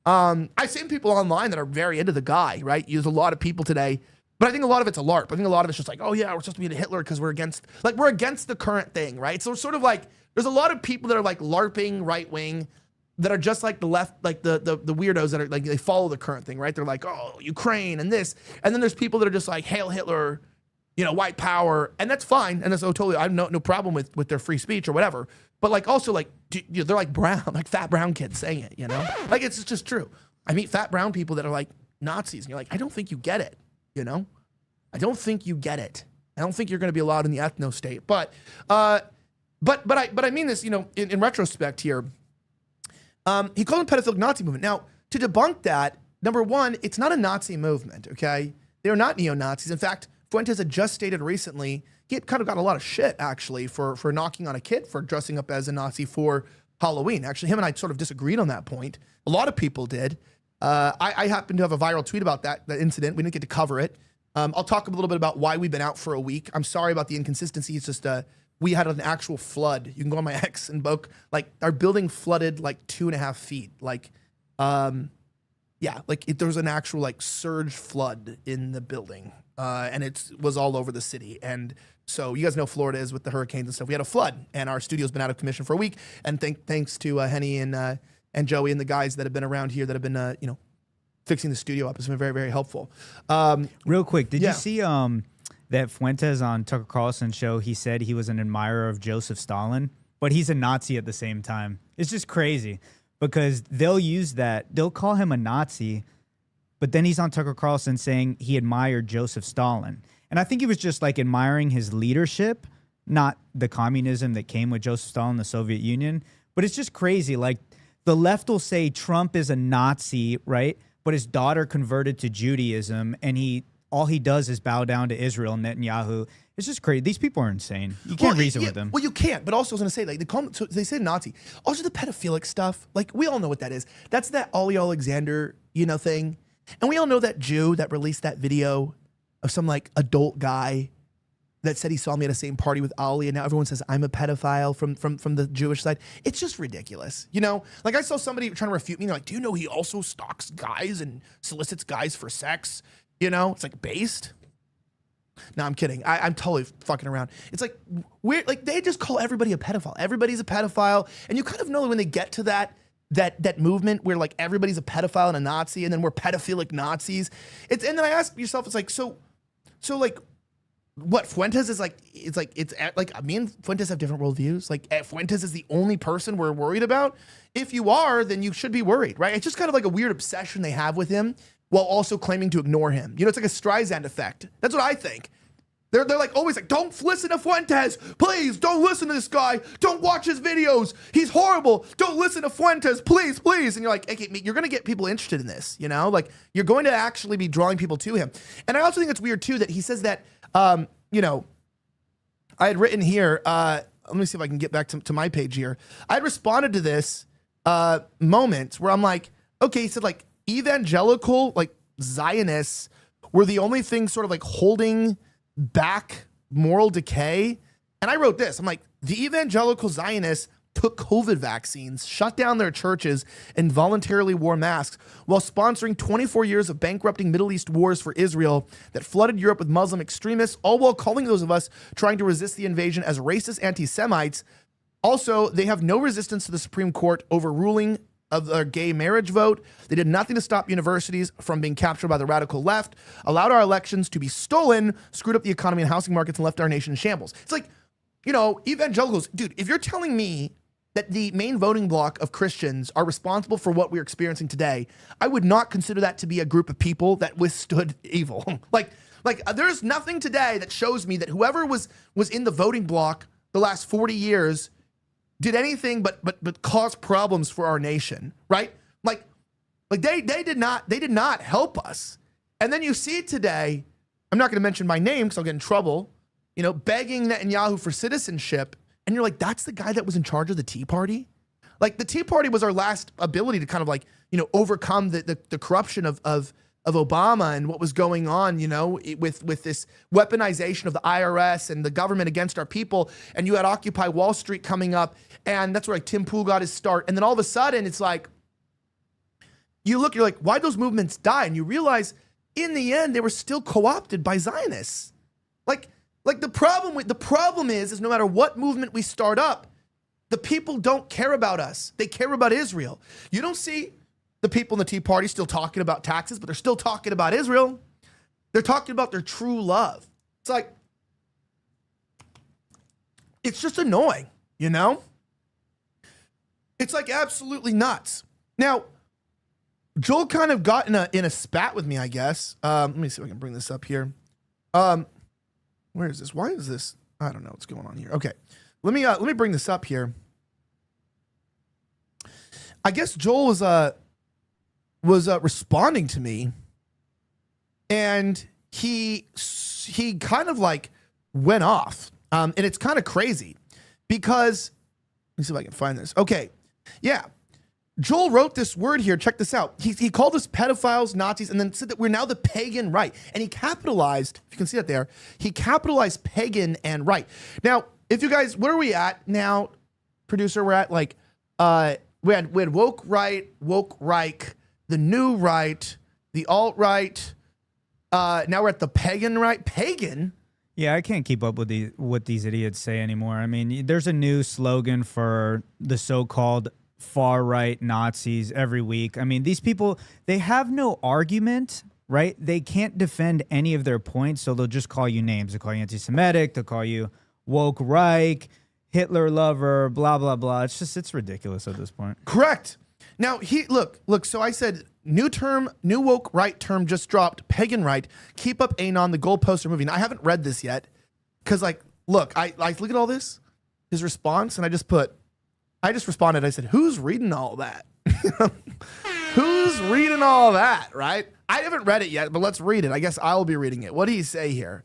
I've seen people online that are very into the guy, right? There's a lot of people today, but I think a lot of it's a LARP. I think a lot of it's just like, oh yeah, we're supposed to be into Hitler because we're against the current thing, right? So it's sort of like, there's a lot of people that are like LARPing right wing that are just like the left, like the weirdos that are like, they follow the current thing, right? They're like, oh, Ukraine and this. And then there's people that are just like, hail Hitler, white power. And that's fine. And that's totally, I have no problem with their free speech or whatever. But like also like they're like brown, like fat brown kids saying it, like it's just true. I meet fat brown people that are like Nazis, and you're like, I don't think you get it, I don't think you get it. I don't think you're going to be allowed in the ethno state. But I mean this, in retrospect here, He called it a pedophilic Nazi movement. Now, to debunk that, number one, it's not a Nazi movement, okay? They're not neo-Nazis. In fact, Fuentes had just stated recently, he had kind of got a lot of shit, actually, for knocking on a kid for dressing up as a Nazi for Halloween. Actually, him and I sort of disagreed on that point. A lot of people did. I happen to have a viral tweet about that incident. We didn't get to cover it. I'll talk a little bit about why we've been out for a week. I'm sorry about the inconsistency. It's just we had an actual flood. You can go on my X and book. Like, our building flooded like 2.5 feet. Like, there was an actual like surge flood in the building, and it was all over the city. And so you guys know Florida is with the hurricanes and stuff. We had a flood, and our studio's been out of commission for a week. And thanks to Henny and Joey and the guys that have been around here that have been fixing the studio up. It's been very, very helpful. Real quick, did you see that Fuentes on Tucker Carlson show? He said he was an admirer of Joseph Stalin, but he's a Nazi at the same time. It's just crazy. Because they'll use that. They'll call him a Nazi, but then he's on Tucker Carlson saying he admired Joseph Stalin. And I think he was just like admiring his leadership, not the communism that came with Joseph Stalin, the Soviet Union. But it's just crazy. Like, the left will say Trump is a Nazi, right? But his daughter converted to Judaism, and all he does is bow down to Israel, Netanyahu. It's just crazy. These people are insane. You can't reason with them. Well, you can't. But also, I was going to say, like, they say Nazi. Also, the pedophilic stuff. Like, we all know what that is. That's that Ollie Alexander, thing. And we all know that Jew that released that video of some like adult guy that said he saw me at the same party with Ali, and now everyone says I'm a pedophile from the Jewish side. It's just ridiculous. Like, I saw somebody trying to refute me. They're like, do you know he also stalks guys and solicits guys for sex? It's like based. No, I'm kidding. I'm totally fucking around. It's like weird. Like, they just call everybody a pedophile. Everybody's a pedophile, and you kind of know when they get to that movement where like everybody's a pedophile and a Nazi, and then we're pedophilic Nazis. And then I ask yourself, it's like so like, what Fuentes is like? It's like me and Fuentes have different worldviews. Like, Fuentes is the only person we're worried about. If you are, then you should be worried, right? It's just kind of like a weird obsession they have with him, while also claiming to ignore him. It's like a Streisand effect. That's what I think. They're like always like, don't listen to Fuentes. Please, don't listen to this guy. Don't watch his videos. He's horrible. Don't listen to Fuentes. Please, please. And you're like, okay, you're going to get people interested in this, Like, you're going to actually be drawing people to him. And I also think it's weird, too, that he says that, I had written here, let me see if I can get back to my page here. I had responded to this moment where I'm like, okay, he said, like, evangelical, like, Zionists were the only thing sort of like holding back moral decay. And I wrote this. I'm like, the evangelical Zionists took COVID vaccines, shut down their churches, and voluntarily wore masks while sponsoring 24 years of bankrupting Middle East wars for Israel that flooded Europe with Muslim extremists, all while calling those of us trying to resist the invasion as racist anti-Semites. Also, they have no resistance to the Supreme Court overruling of their gay marriage vote. They did nothing to stop universities from being captured by the radical left, allowed our elections to be stolen, screwed up the economy and housing markets, and left our nation in shambles. It's like, evangelicals, dude, if you're telling me that the main voting bloc of Christians are responsible for what we're experiencing today, I would not consider that to be a group of people that withstood evil. like there's nothing today that shows me that whoever was in the voting bloc the last 40 years did anything but cause problems for our nation, right? Like they did not help us. And then you see today, I'm not going to mention my name because I'll get in trouble, begging Netanyahu for citizenship. And you're like, that's the guy that was in charge of the Tea Party? Like, the Tea Party was our last ability to kind of like, overcome the corruption of Obama and what was going on, with this weaponization of the IRS and the government against our people. And you had Occupy Wall Street coming up, and that's where like Tim Pool got his start. And then all of a sudden, it's like, you're like, why'd those movements die? And you realize, in the end, they were still co-opted by Zionists. Like the problem is no matter what movement we start up, the people don't care about us. They care about Israel. You don't see the people in the Tea Party still talking about taxes, but they're still talking about Israel. They're talking about their true love. It's like, it's just annoying, It's like absolutely nuts. Now, Joel kind of got in a spat with me, I guess. Let me see if I can bring this up here. Where is this? Why is this? I don't know what's going on here. Okay, let me bring this up here. I guess Joel was responding to me, and he kind of like went off, and it's kind of crazy because let me see if I can find this. Okay, yeah. Joel wrote this word here. Check this out. He called us pedophiles, Nazis, and then said that we're now the pagan right. And he capitalized, if you can see that there, he capitalized pagan and right. Now, if you guys, where are we at now, producer? We're at like, we had woke right, woke right, the new right, the alt-right. Now we're at the pagan right. Pagan? Yeah, I can't keep up with what these idiots say anymore. I mean, there's a new slogan for the so-called far-right Nazis every week. I mean, these people, they have no argument, right? They can't defend any of their points, so they'll just call you names. They'll call you anti-Semitic, they'll call you woke Reich, Hitler lover, blah, blah, blah. It's ridiculous at this point. Correct. Now, look, so I said, new woke right term just dropped, pagan right, keep up anon, the goalposts are moving. Now, I haven't read this yet, because like, look, I look at all this, his response, and I just responded. I said, who's reading all that? Who's reading all that, right? I haven't read it yet, but let's read it. I guess I'll be reading it. What did he say here?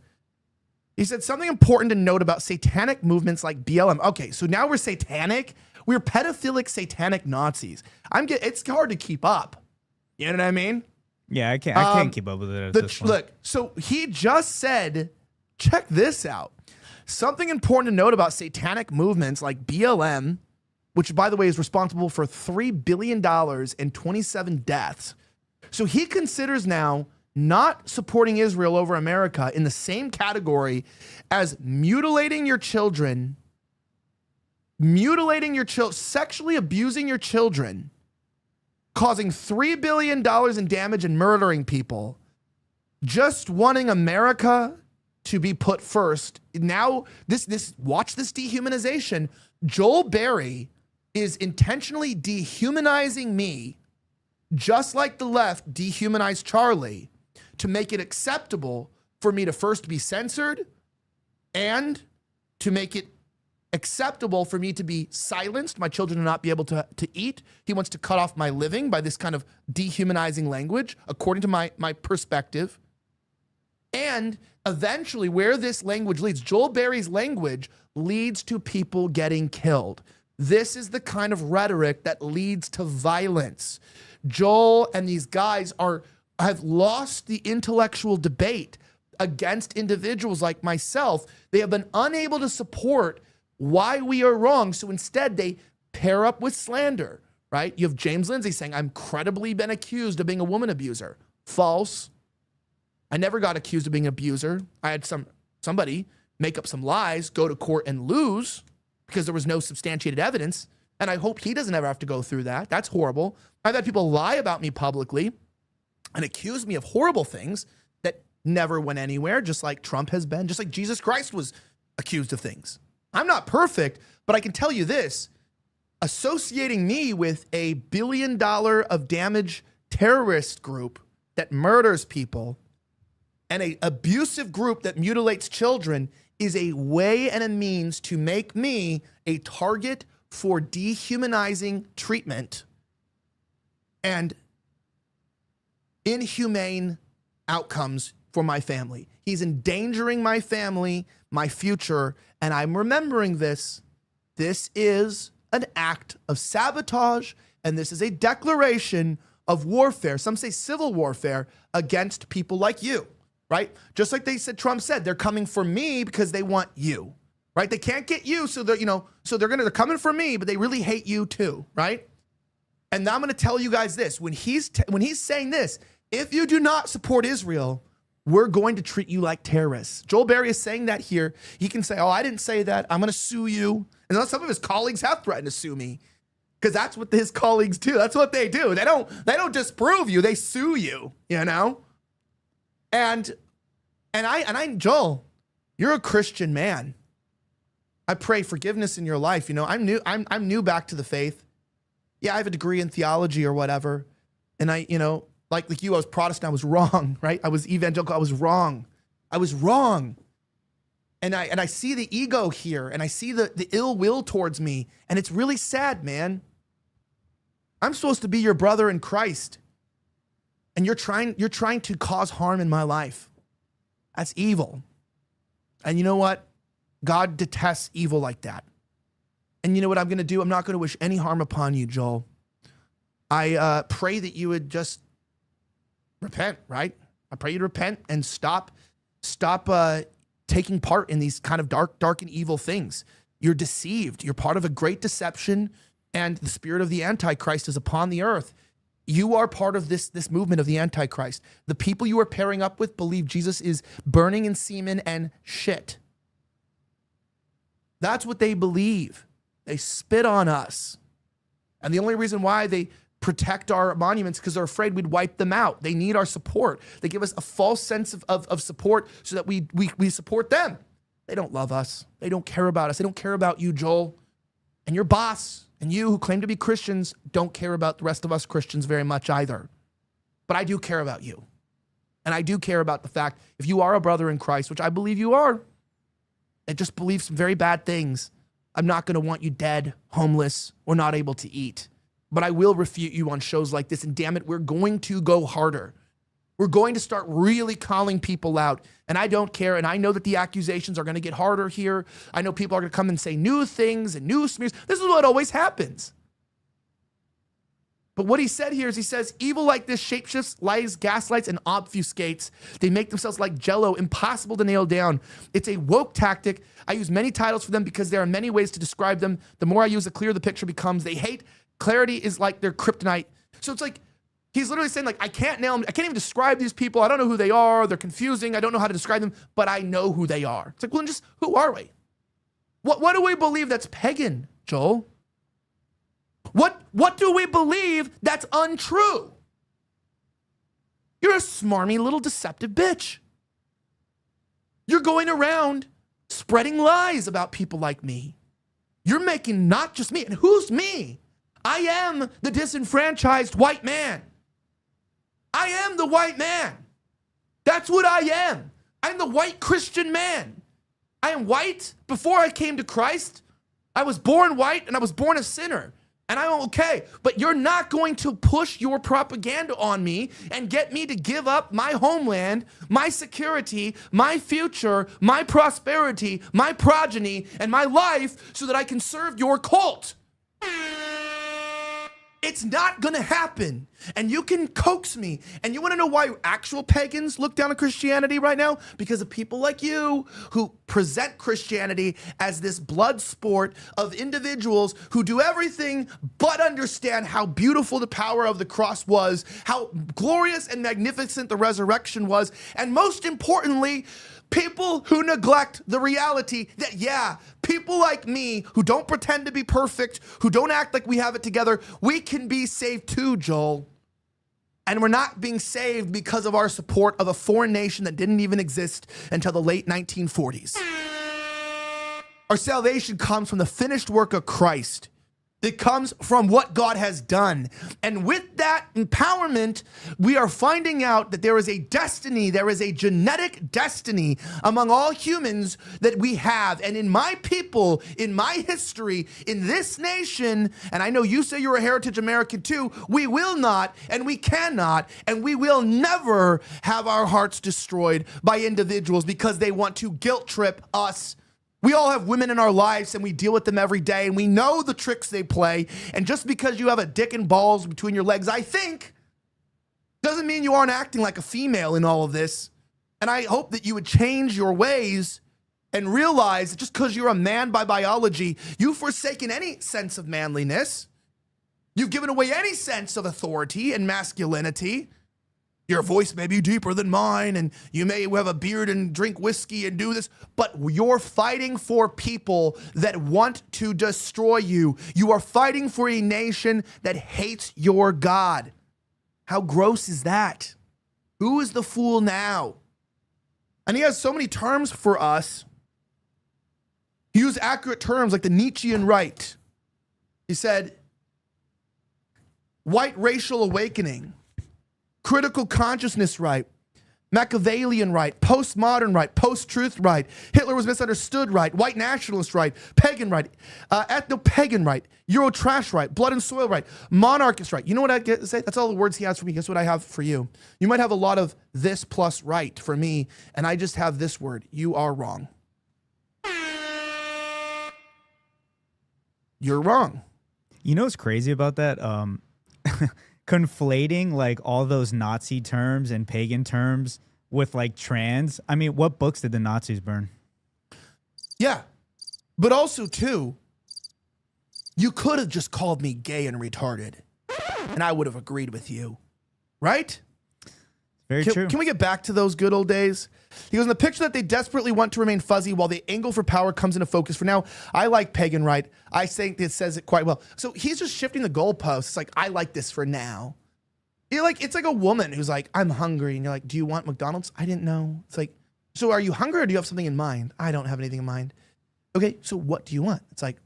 He said something important to note about satanic movements like BLM. Okay, so now we're satanic. We're pedophilic satanic Nazis. It's hard to keep up. You know what I mean? Yeah, I can't keep up with it at this point. Look, so he just said, check this out. Something important to note about satanic movements like BLM, which, by the way, is responsible for $3 billion and 27 deaths. So he considers now not supporting Israel over America in the same category as mutilating your children, sexually abusing your children, causing $3 billion in damage and murdering people, just wanting America to be put first. Now, watch this dehumanization. Joel Berry is intentionally dehumanizing me, just like the left dehumanized Charlie, to make it acceptable for me to first be censored and to make it acceptable for me to be silenced, my children to not be able to eat. He wants to cut off my living by this kind of dehumanizing language, according to my perspective. And eventually, where this language leads, Joel Berry's language leads to people getting killed. This is the kind of rhetoric that leads to violence. Joel and these guys have lost the intellectual debate against individuals like myself. They have been unable to support why we are wrong. So instead, they pair up with slander, right? You have James Lindsay saying, I'm credibly been accused of being a woman abuser. False. I never got accused of being an abuser. I had somebody make up some lies, go to court and lose because there was no substantiated evidence. And I hope he doesn't ever have to go through that. That's horrible. I've had people lie about me publicly and accuse me of horrible things that never went anywhere, just like Trump has been, just like Jesus Christ was accused of things. I'm not perfect, but I can tell you this, associating me with a $1 billion of damage terrorist group that murders people and an abusive group that mutilates children is a way and a means to make me a target for dehumanizing treatment and inhumane outcomes for my family. He's endangering my family, my future, and I'm remembering this. This is an act of sabotage, and this is a declaration of warfare. Some say civil warfare against people like you, right? Just like Trump said, they're coming for me because they want you, right? They can't get you, so they're coming for me, but they really hate you too, right? And now I'm going to tell you guys this: when he's saying this, if you do not support Israel, we're going to treat you like terrorists. Joel Berry is saying that here. He can say, oh, I didn't say that. I'm going to sue you. And some of his colleagues have threatened to sue me because that's what his colleagues do. That's what they do. They don't disprove you. They sue you, you know? And Joel, you're a Christian man. I pray forgiveness in your life. You know, I'm new back to the faith. Yeah, I have a degree in theology or whatever. And like you, I was Protestant. I was wrong, right? I was evangelical. I was wrong. And I see the ego here, and I see the ill will towards me, and it's really sad, man. I'm supposed to be your brother in Christ. And you're trying to cause harm in my life. That's evil. And you know what? God detests evil like that. And you know what I'm going to do? I'm not going to wish any harm upon you, Joel. I pray that you would just repent, right? I pray you to repent and stop taking part in these kind of dark and evil things. You're deceived. You're part of a great deception, and the spirit of the Antichrist is upon the earth. You are part of this movement of the Antichrist. The people you are pairing up with believe Jesus is burning in semen and shit. That's what they believe. They spit on us. And the only reason why they protect our monuments because they're afraid we'd wipe them out. They need our support. They give us a false sense of support so that we support them. They don't love us. They don't care about us. They don't care about you, Joel. And your boss and you who claim to be Christians don't care about the rest of us Christians very much either. But I do care about you. And I do care about the fact if you are a brother in Christ, which I believe you are, and just believe some very bad things, I'm not going to want you dead, homeless, or not able to eat. But I will refute you on shows like this. And damn it, we're going to go harder. We're going to start really calling people out. And I don't care. And I know that the accusations are going to get harder here. I know people are going to come and say new things and new smears. This is what always happens. But what he said here is he says, evil like this shapeshifts, lies, gaslights, and obfuscates. They make themselves like jello, impossible to nail down. It's a woke tactic. I use many titles for them because there are many ways to describe them. The more I use, the clearer the picture becomes. They hate. Clarity is like their kryptonite. So it's like, he's literally saying, like, I can't nail them. I can't even describe these people. I don't know who they are. They're confusing. I don't know how to describe them, but I know who they are. It's like, well, just who are we? What do we believe that's pagan, Joel? What do we believe that's untrue? You're a smarmy little deceptive bitch. You're going around spreading lies about people like me. You're making not just me. And who's me? I am the disenfranchised white man. I am the white man. That's what I am. I'm the white Christian man. I am white before I came to Christ. I was born white and I was born a sinner. And I'm okay. But you're not going to push your propaganda on me and get me to give up my homeland, my security, my future, my prosperity, my progeny, and my life so that I can serve your cult. It's not going to happen. And you can coax me. And you want to know why actual pagans look down on Christianity right now? Because of people like you who present Christianity as this blood sport of individuals who do everything but understand how beautiful the power of the cross was, how glorious and magnificent the resurrection was, and most importantly, people who neglect the reality that, yeah, people like me who don't pretend to be perfect, who don't act like we have it together, we can be saved too, Joel. And we're not being saved because of our support of a foreign nation that didn't even exist until the late 1940s. Our salvation comes from the finished work of Christ. It comes from what God has done. And with that empowerment, we are finding out that there is a destiny, there is a genetic destiny among all humans that we have. And in my people, in my history, in this nation, and I know you say you're a heritage American too, we will not, and we cannot, and we will never have our hearts destroyed by individuals because they want to guilt trip us. We all have women in our lives and we deal with them every day and we know the tricks they play. And just because you have a dick and balls between your legs, I think, doesn't mean you aren't acting like a female in all of this. And I hope that you would change your ways and realize that just because you're a man by biology, you've forsaken any sense of manliness. You've given away any sense of authority and masculinity. Your voice may be deeper than mine, and you may have a beard and drink whiskey and do this, but you're fighting for people that want to destroy you. You are fighting for a nation that hates your God. How gross is that? Who is the fool now? And he has so many terms for us. He used accurate terms like the Nietzschean right. He said, white racial awakening. Critical consciousness right, Machiavellian right, postmodern right, post-truth right, Hitler was misunderstood right, white nationalist right, pagan right, ethno-pagan right, Euro trash right, blood and soil right, monarchist right. You know what I get to say? That's all the words he has for me. Guess what I have for you? You might have a lot of this plus right for me, and I just have this word. You are wrong. You're wrong. You know what's crazy about that? Conflating like all those Nazi terms and pagan terms with like trans. I mean, what books did the Nazis burn? Yeah. But also, too, you could have just called me gay and retarded, and I would have agreed with you. Right? Very true. Can we get back to those good old days? He goes, in the picture that they desperately want to remain fuzzy while the angle for power comes into focus. For now, I like pagan right. I think it says it quite well. So he's just shifting the goalposts. It's like, I like this for now. It's like a woman who's like, I'm hungry. And you're like, do you want McDonald's? I didn't know. It's like, so are you hungry or do you have something in mind? I don't have anything in mind. Okay, so what do you want? It's like,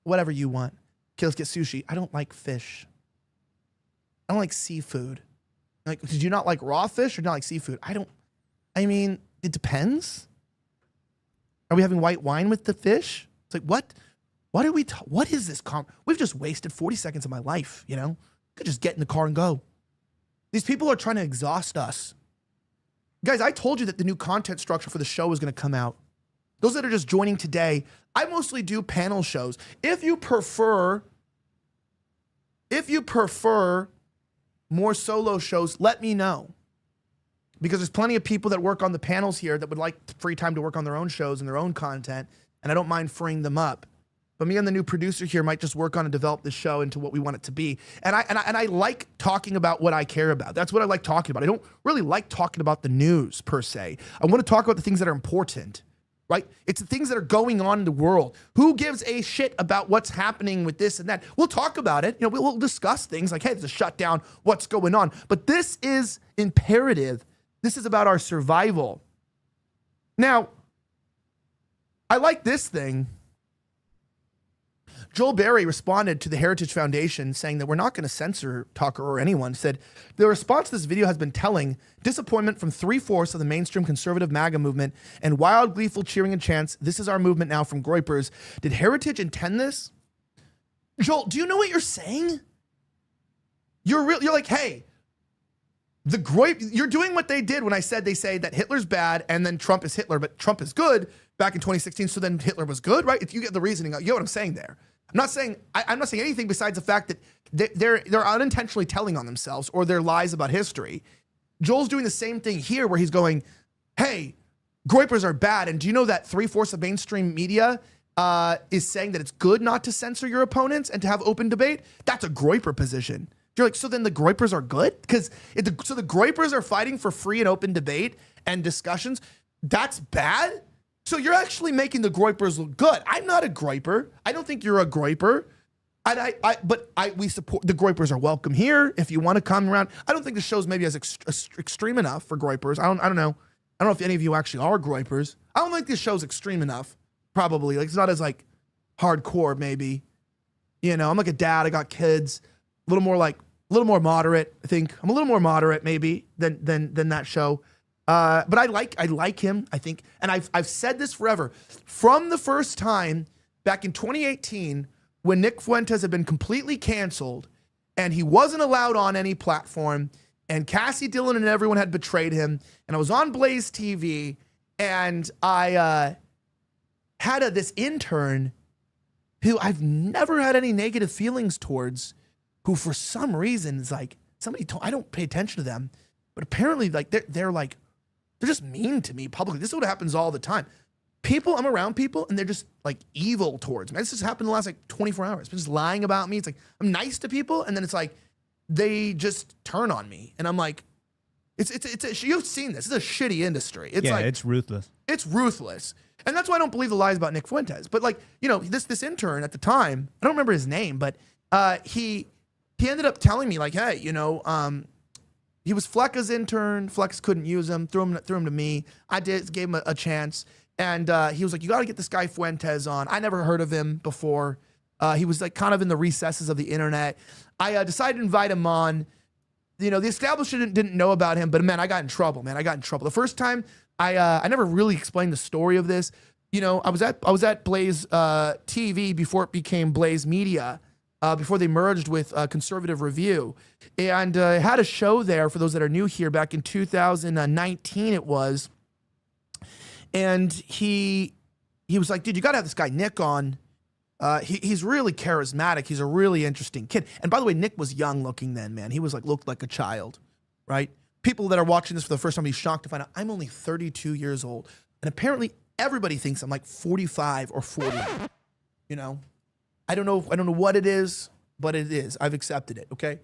whatever you want. Okay, let's get sushi. I don't like fish. I don't like seafood. Like, did you not like raw fish or not like seafood? I mean, it depends. Are we having white wine with the fish? It's like, what? What is this? We've just wasted 40 seconds of my life, you know? Could just get in the car and go. These people are trying to exhaust us. Guys, I told you that the new content structure for the show is going to come out. Those that are just joining today, I mostly do panel shows. If you prefer more solo shows, let me know. Because there's plenty of people that work on the panels here that would like free time to work on their own shows and their own content, and I don't mind freeing them up. But me and the new producer here might just work on and develop the show into what we want it to be. And I like talking about what I care about. That's what I like talking about. I don't really like talking about the news per se. I want to talk about the things that are important, right? It's the things that are going on in the world. Who gives a shit about what's happening with this and that? We'll talk about it. You know, we'll discuss things like, hey, there's a shutdown. What's going on? But this is imperative. This is about our survival. Now, I like this thing. Joel Berry responded to the Heritage Foundation saying that we're not going to censor Tucker or anyone. Said, the response to this video has been telling. Disappointment from 3/4 of the mainstream conservative MAGA movement and wild, gleeful cheering and chants. This is our movement now from Groypers. Did Heritage intend this? Joel, do you know what you're saying? You're like, hey, you're doing what they did when they say that Hitler's bad and then Trump is Hitler, but Trump is good back in 2016. So then Hitler was good, right? If you get the reasoning, you know what I'm saying there. I'm not saying anything besides the fact that they're unintentionally telling on themselves or their lies about history. Joel's doing the same thing here where he's going, hey, Groypers are bad. And do you know that 3/4 of mainstream media is saying that it's good not to censor your opponents and to have open debate? That's a Groyper position. You're like, so then the Groypers are good? So the Groypers are fighting for free and open debate and discussions. That's bad? So you're actually making the Groypers look good. I'm not a Groyper. I don't think you're a Groyper. But we support the Groypers are welcome here if you want to come around. I don't think the show's maybe as extreme enough for Groypers. I don't know. I don't know if any of you actually are Groypers. I don't think this show's extreme enough. Probably like it's not as like hardcore. Maybe, you know, I'm like a dad. I got kids. A little more moderate. I think I'm a little more moderate maybe than that show. But I like him, I think. And I've said this forever. From the first time back in 2018, when Nick Fuentes had been completely canceled and he wasn't allowed on any platform and Cassie Dillon and everyone had betrayed him, and I was on Blaze TV and I had this intern who I've never had any negative feelings towards, who for some reason is like, I don't pay attention to them, but apparently like they're just mean to me publicly. This is what happens all the time. I'm around people and they're just like evil towards me. This just happened in the last like 24 hours. They're just lying about me. It's like, I'm nice to people. And then it's like, they just turn on me. And I'm like, you've seen this. It's a shitty industry. It's ruthless. It's ruthless. And that's why I don't believe the lies about Nick Fuentes. But like, you know, this intern at the time, I don't remember his name, but he ended up telling me like, hey, you know, he was Flecka's intern. Fleck couldn't use him. Threw him to me. I gave him a chance. And he was like, you got to get this guy Fuentes on. I never heard of him before. He was like kind of in the recesses of the internet. I decided to invite him on. the establishment didn't know about him, but man, I got in trouble, man. I got in trouble. The first time I never really explained the story of this. I was at Blaze TV before it became Blaze Media, before they merged with Conservative Review. And I had a show there, for those that are new here, back in 2019 it was. And he was like, dude, you got to have this guy Nick on. He's really charismatic. He's a really interesting kid. And by the way, Nick was young looking then, man. He was looked like a child, right? People that are watching this for the first time will be shocked to find out I'm only 32 years old. And apparently everybody thinks I'm like 45 or 40. I don't know what it is, but it is. I've accepted it, okay?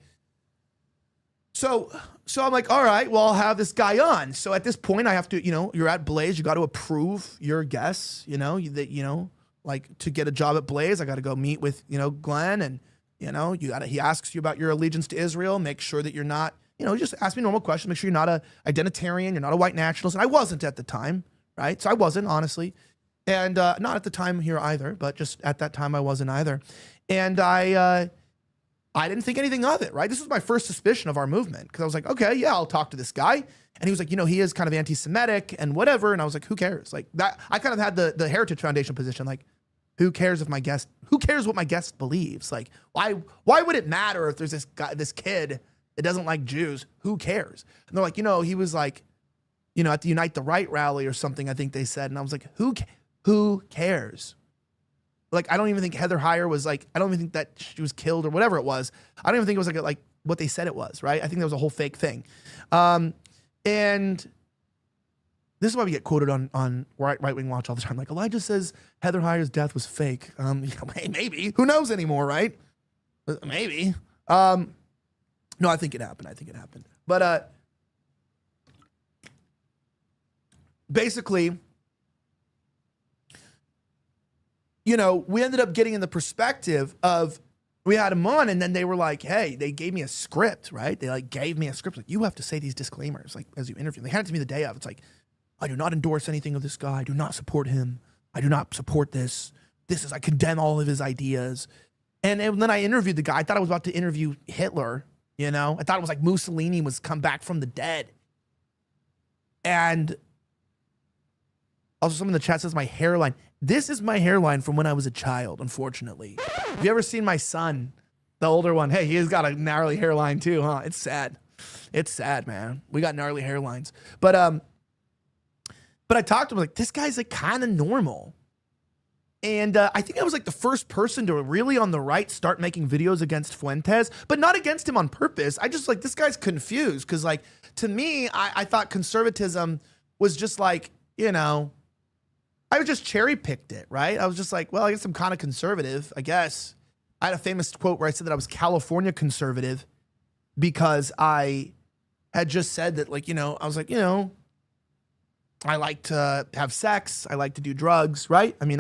So I'm like, all right, well, I'll have this guy on. So at this point, I have to, you're at Blaze, you got to approve your guests, like to get a job at Blaze, I got to go meet with, Glenn, and, he asks you about your allegiance to Israel, make sure that you're not, just ask me normal questions, make sure you're not a identitarian, you're not a white nationalist. And I wasn't at the time, right? So I wasn't, honestly. And not at the time here either, but just at that time I wasn't either. And I didn't think anything of it, right? This was my first suspicion of our movement, because I was like, okay, yeah, I'll talk to this guy. And he was like, he is kind of anti-Semitic and whatever. And I was like, who cares? Like that, I kind of had the Heritage Foundation position, like, who cares what my guest believes? Like, why would it matter if there's this kid that doesn't like Jews? Who cares? And they're like, he was like, at the Unite the Right rally or something, I think they said. And I was like, who cares? Like, I don't even think Heather Heyer was like, I don't even think that she was killed or whatever it was. I don't even think it was like what they said it was, right? I think that was a whole fake thing. And this is why we get quoted on Right-Wing Watch all the time. Like, Elijah says Heather Heyer's death was fake. Maybe. Who knows anymore, right? Maybe. No, I think it happened. But basically, we ended up getting in the perspective of, we had him on, and then they were like, hey, they gave me a script, right? They gave me a script. Like, you have to say these disclaimers, like, as you interview. They handed it to me the day of. It's like, I do not endorse anything of this guy. I do not support him. I do not support this. I condemn all of his ideas. And then I interviewed the guy. I thought I was about to interview Hitler, I thought it was like Mussolini was come back from the dead. And also, someone in the chat says my hairline. This is my hairline from when I was a child, unfortunately. Have you ever seen my son, the older one? Hey, he's got a gnarly hairline too, huh? It's sad. It's sad, man. We got gnarly hairlines. But I talked to him like, this guy's like kind of normal. And I think I was like the first person to really on the right start making videos against Fuentes, but not against him on purpose. I just like, this guy's confused. Cause like, to me, I thought conservatism was just like, I was just cherry picked it, right? I was just like, well, I guess I'm kind of conservative, I guess. I had a famous quote where I said that I was California conservative because I had just said that, like, I was like, I like to have sex. I like to do drugs, right? I mean,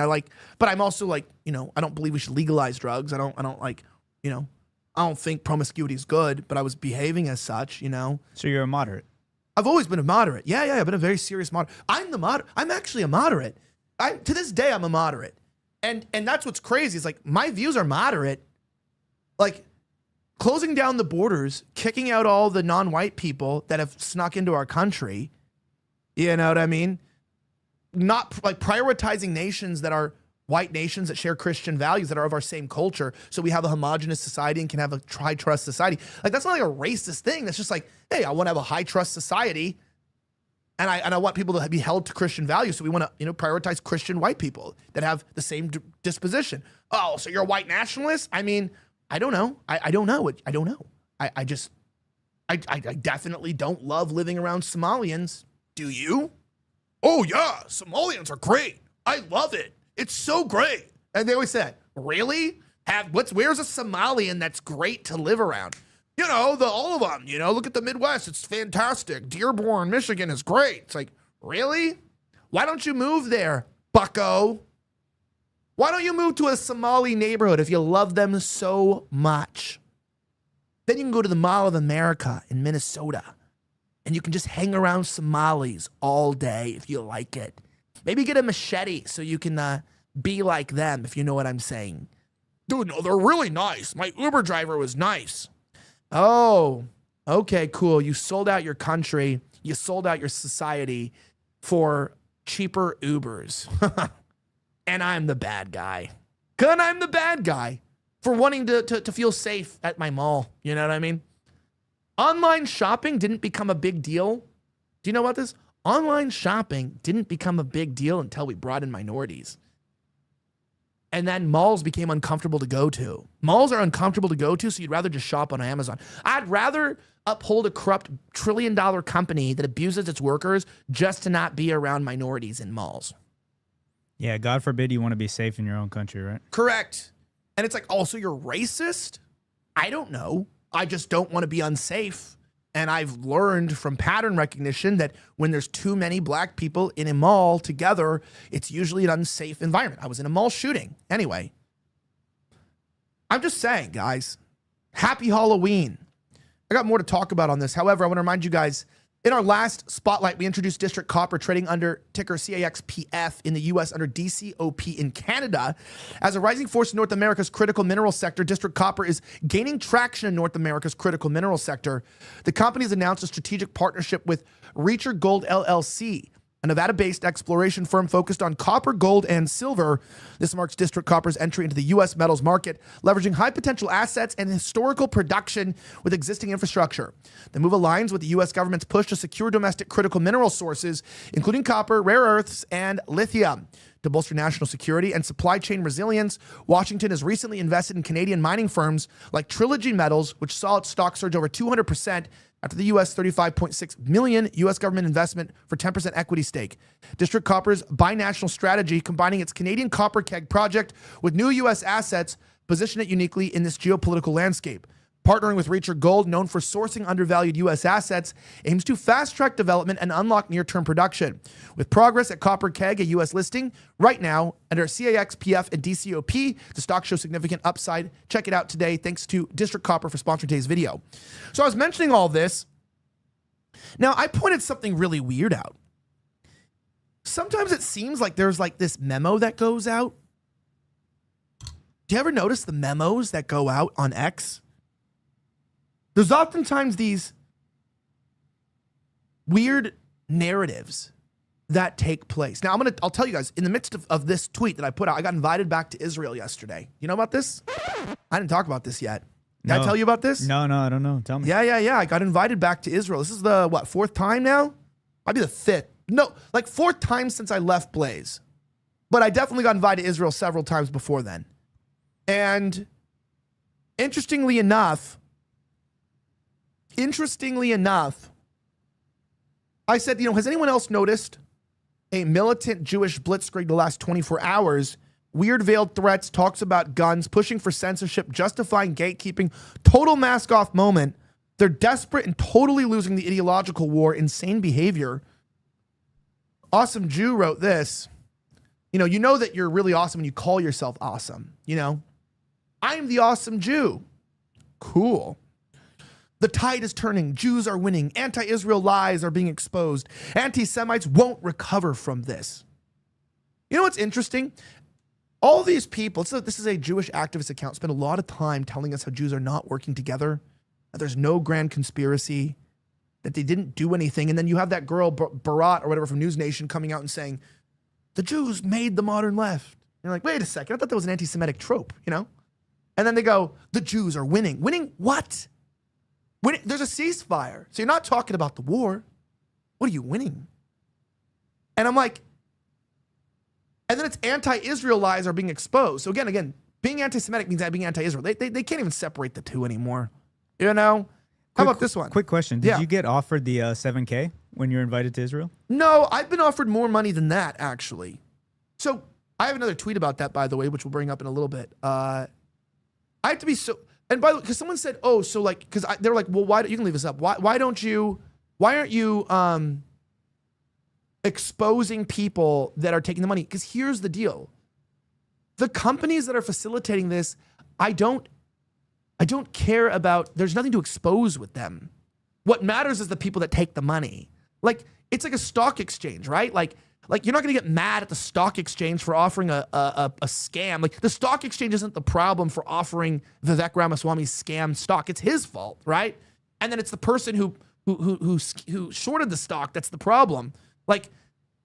but I'm also like, I don't believe we should legalize drugs. I don't like, I don't think promiscuity is good, but I was behaving as such, So you're a moderate. I've always been a moderate. Yeah, I've been a very serious moderate. I'm actually a moderate. To this day, I'm a moderate. And that's what's crazy. It's like, my views are moderate. Like, closing down the borders, kicking out all the non-white people that have snuck into our country. You know what I mean? Not like prioritizing nations that are white nations that share Christian values, that are of our same culture, so we have a homogenous society and can have a high trust society. Like, that's not like a racist thing. That's just like, hey, I want to have a high trust society, and I want people to be held to Christian values. So we want to Prioritize Christian white people that have the same disposition. Oh, so you're a white nationalist? I mean, I don't know. I don't know. I don't know. I definitely don't love living around Somalians. Do you? Oh yeah, Somalians are great. I love it. It's so great. And they always said, really? Where's a Somalian that's great to live around? All of them, look at the Midwest. It's fantastic. Dearborn, Michigan is great. It's like, really? Why don't you move there, bucko? Why don't you move to a Somali neighborhood if you love them so much? Then you can go to the Mall of America in Minnesota, and you can just hang around Somalis all day if you like it. Maybe get a machete so you can be like them, if you know what I'm saying. Dude, no, they're really nice. My Uber driver was nice. Oh, Okay, cool. You sold out your country. You sold out your society for cheaper Ubers. And I'm the bad guy. And I'm the bad guy for wanting to feel safe at my mall. You know what I mean? Online shopping didn't become a big deal. Do you know about this? Online shopping didn't become a big deal until we brought in minorities. And then malls became uncomfortable to go to. Malls are uncomfortable to go to, so you'd rather just shop on Amazon. I'd rather uphold a corrupt trillion-dollar company that abuses its workers just to not be around minorities in malls. Yeah, God forbid you want to be safe in your own country, right? Correct. And it's like, oh, so you're racist? I don't know. I just don't want to be unsafe. And I've learned from pattern recognition that when there's too many black people in a mall together, it's usually an unsafe environment. I was in a mall shooting. Anyway, I'm just saying, guys, happy Halloween. I got more to talk about on this. However, I want to remind you guys, in our last spotlight, we introduced District Copper trading under ticker CAXPF in the U.S. under DCOP in Canada. As a rising force in North America's critical mineral sector, District Copper is gaining traction in North America's critical mineral sector. The company has announced a strategic partnership with Reacher Gold LLC, a Nevada-based exploration firm focused on copper, gold, and silver. This marks District Copper's entry into the U.S. metals market, leveraging high-potential assets and historical production with existing infrastructure. The move aligns with the U.S. government's push to secure domestic critical mineral sources, including copper, rare earths, and lithium. To bolster national security and supply chain resilience, Washington has recently invested in Canadian mining firms like Trilogy Metals, which saw its stock surge over 200% after the U.S. $35.6 million U.S. government investment for 10% equity stake. District Copper's binational strategy, combining its Canadian Copper Keg Project with new U.S. assets, position it uniquely in this geopolitical landscape. Partnering with Reacher Gold, known for sourcing undervalued U.S. assets, aims to fast-track development and unlock near-term production. With progress at Copper Keg, a U.S. listing, right now, under CAXPF and DCOP, the stock shows significant upside. Check it out today. Thanks to District Copper for sponsoring today's video. So I was mentioning all this. Now, I pointed something really weird out. Sometimes it seems like there's like this memo that goes out. Do you ever notice the memos that go out on X? There's oftentimes these weird narratives that take place. Now, I'll tell you guys, in the midst of this tweet that I put out, I got invited back to Israel yesterday. You know about this? I didn't talk about this yet. Did I tell you about this? No, I don't know. Tell me. Yeah. I got invited back to Israel. This is the, fourth time now? Might be the fifth. No, like fourth time since I left Blaze. But I definitely got invited to Israel several times before then. And interestingly enough, I said, has anyone else noticed a militant Jewish blitzkrieg the last 24 hours? Weird veiled threats, talks about guns, pushing for censorship, justifying gatekeeping, total mask off moment. They're desperate and totally losing the ideological war, insane behavior. Awesome Jew wrote this. You know that you're really awesome when you call yourself awesome. I'm the awesome Jew. Cool. The tide is turning. Jews are winning. Anti-Israel lies are being exposed. Anti-Semites won't recover from this. You know what's interesting? All these people, this is a Jewish activist account, spend a lot of time telling us how Jews are not working together, that there's no grand conspiracy, that they didn't do anything. And then you have that girl, Barat or whatever from News Nation, coming out and saying, the Jews made the modern left. And you're like, wait a second, I thought that was an anti-Semitic trope, And then they go, the Jews are winning. Winning what? There's a ceasefire. So you're not talking about the war. What are you winning? And I'm like, and then it's anti-Israel lies are being exposed. So again, being anti-Semitic means being anti-Israel. They can't even separate the two anymore. How about this one? Quick question. Did you get offered the $7K when you were invited to Israel? No, I've been offered more money than that, actually. So I have another tweet about that, by the way, which we'll bring up in a little bit. I have to be so... And by the way, because someone said, oh, so like, because they were like, well, why don't you can leave this up? Why aren't you exposing people that are taking the money? Because here's the deal. The companies that are facilitating this, I don't care about, there's nothing to expose with them. What matters is the people that take the money. Like, it's like a stock exchange, right? Like you're not going to get mad at the stock exchange for offering a scam. Like, the stock exchange isn't the problem for offering Vivek Ramaswamy's scam stock. It's his fault, right? and then it's the person who shorted the stock that's the problem. Like,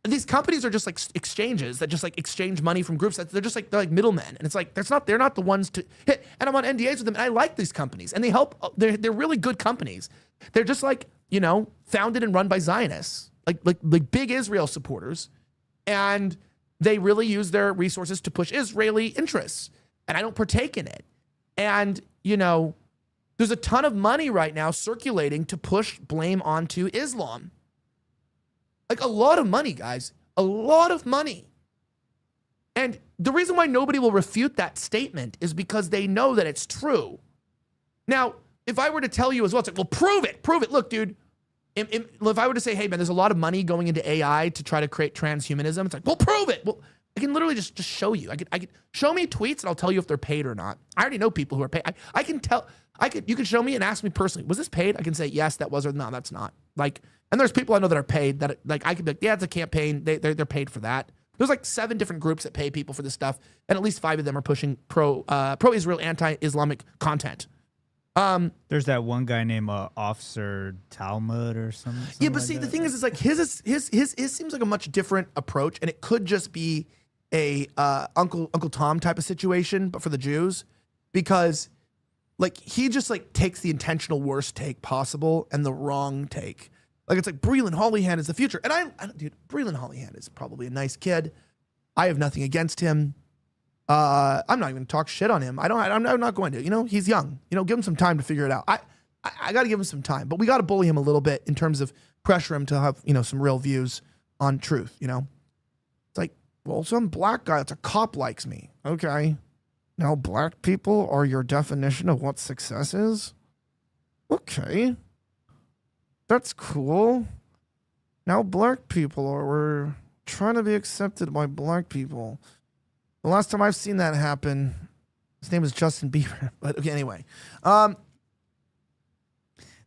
these companies are just like exchanges that just like exchange money from groups. They're like middlemen, and it's like they're not the ones to hit. And I'm on NDAs with them, and I like these companies, and they help. They're really good companies. They're just like, you know, founded and run by Zionists, like big Israel supporters, and they really use their resources to push Israeli interests. And I don't partake in it. And you know, there's a ton of money right now circulating to push blame onto Islam. Like a lot of money, guys, a lot of money. And the reason why nobody will refute that statement is because they know that it's true. Now, if I were to tell you as well, it's like, well, prove it. Look, dude, if I were to say, hey, man, there's a lot of money going into AI to try to create transhumanism, it's like, well, prove it. Well, I can literally just show you. I could show me tweets and I'll tell you if they're paid or not. I already know people who are paid. I can tell. You can show me and ask me personally, was this paid? I can say, yes, that was, or no, that's not. Like, and there's people I know that are paid that, like, I could be like, yeah, it's a campaign. They're paid for that. There's like 7 different groups that pay people for this stuff, and at least 5 of them are pushing pro-Israel, anti-Islamic content. There's that one guy named Officer Talmud or something. Yeah, but like see, that. the thing is like his seems like a much different approach, and it could just be a Uncle Tom type of situation, but for the Jews, because like he just like takes the intentional worst take possible and the wrong take. Like, it's like Breland Hollyhan is the future. And dude, Breland Hollyhan is probably a nice kid. I have nothing against him. I'm not even gonna talk shit on him. I'm not going to, you know, he's young, you know, give him some time to figure it out. I got to give him some time, but we got to bully him a little bit in terms of pressure him to have, you know, some real views on truth, you know? It's like, well, some black guy that's a cop likes me. Okay. Now black people are your definition of what success is? Okay. That's cool. Now black people we're trying to be accepted by black people. The last time I've seen that happen, his name is Justin Bieber. But okay, anyway.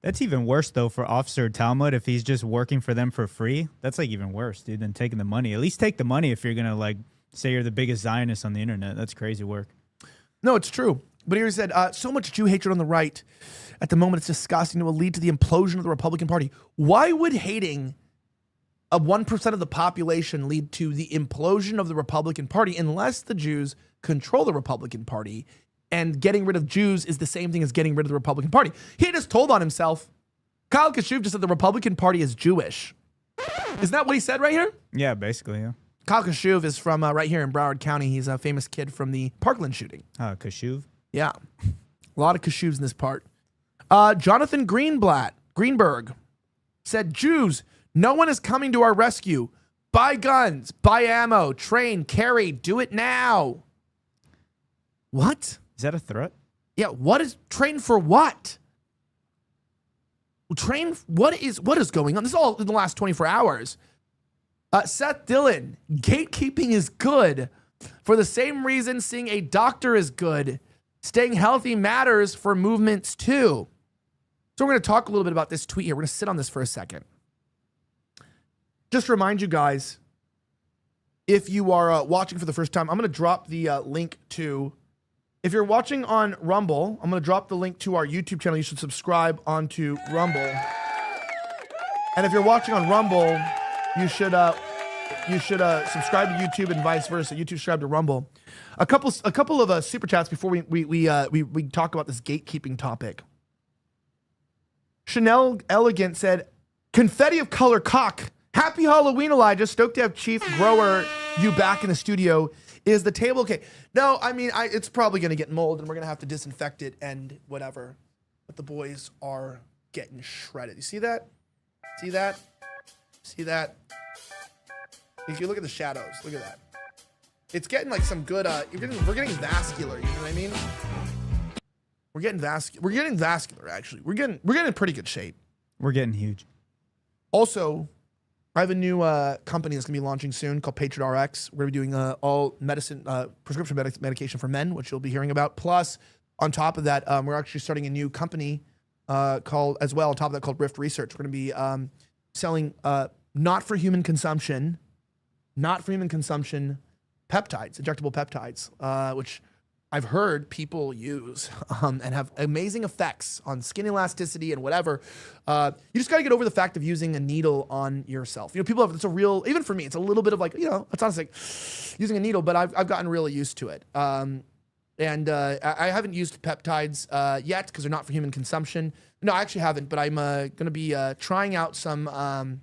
That's even worse, though, for Officer Talmud. If he's just working for them for free, that's like even worse, dude, than taking the money. At least take the money if you're going to like say you're the biggest Zionist on the internet. That's crazy work. No, it's true. But here he said, so much Jew hatred on the right. At the moment, it's disgusting. It will lead to the implosion of the Republican Party. Why would hating of 1% of the population lead to the implosion of the Republican Party unless the Jews control the Republican Party? And getting rid of Jews is the same thing as getting rid of the Republican Party. He just told on himself. Kyle Kashuv just said the Republican Party is Jewish. Isn't that what he said right here? Yeah, basically, yeah. Kyle Kashuv is from right here in Broward County. He's a famous kid from the Parkland shooting. Kashuv? Yeah. A lot of Kashuvs in this part. Jonathan Greenberg said, Jews, no one is coming to our rescue. Buy guns, buy ammo, train, carry, do it now. What? Is that a threat? Yeah, what is train for what? Train, what is going on? This is all in the last 24 hours. Seth Dillon, gatekeeping is good. For the same reason seeing a doctor is good. Staying healthy matters for movements too. So we're going to talk a little bit about this tweet here. We're going to sit on this for a second. Just to remind you guys, if you are watching for the first time, I'm going to drop the link to, if you're watching on Rumble, I'm going to drop the link to our YouTube channel. You should subscribe onto Rumble. And if you're watching on Rumble, you should subscribe to YouTube and vice versa. YouTube subscribe to Rumble. A couple of super chats before we talk about this gatekeeping topic. Chanel Elegant said, confetti of color cock. Happy Halloween, Elijah. Stoked to have Chief Grower you back in the studio. Is the table okay? No, I mean, it's probably going to get mold and we're going to have to disinfect it and whatever. But the boys are getting shredded. You see that? See that? See that? If you look at the shadows, look at that. It's getting like some good, we're getting vascular, you know what I mean? We're getting vascular, actually. We're getting in pretty good shape. We're getting huge. Also, I have a new company that's going to be launching soon called Patriot RX. We're going to be doing all medicine, prescription medication for men, which you'll be hearing about. Plus, on top of that, we're actually starting a new company called Rift Research. We're going to be selling not for human consumption peptides, injectable peptides, which I've heard people use and have amazing effects on skin elasticity and whatever. You just got to get over the fact of using a needle on yourself. You know, people have, it's a real, even for me, it's a little bit of like, you know, it's honestly like using a needle, but I've gotten really used to it. I haven't used peptides yet because they're not for human consumption. No, I actually haven't, but I'm going to be trying out some, I'm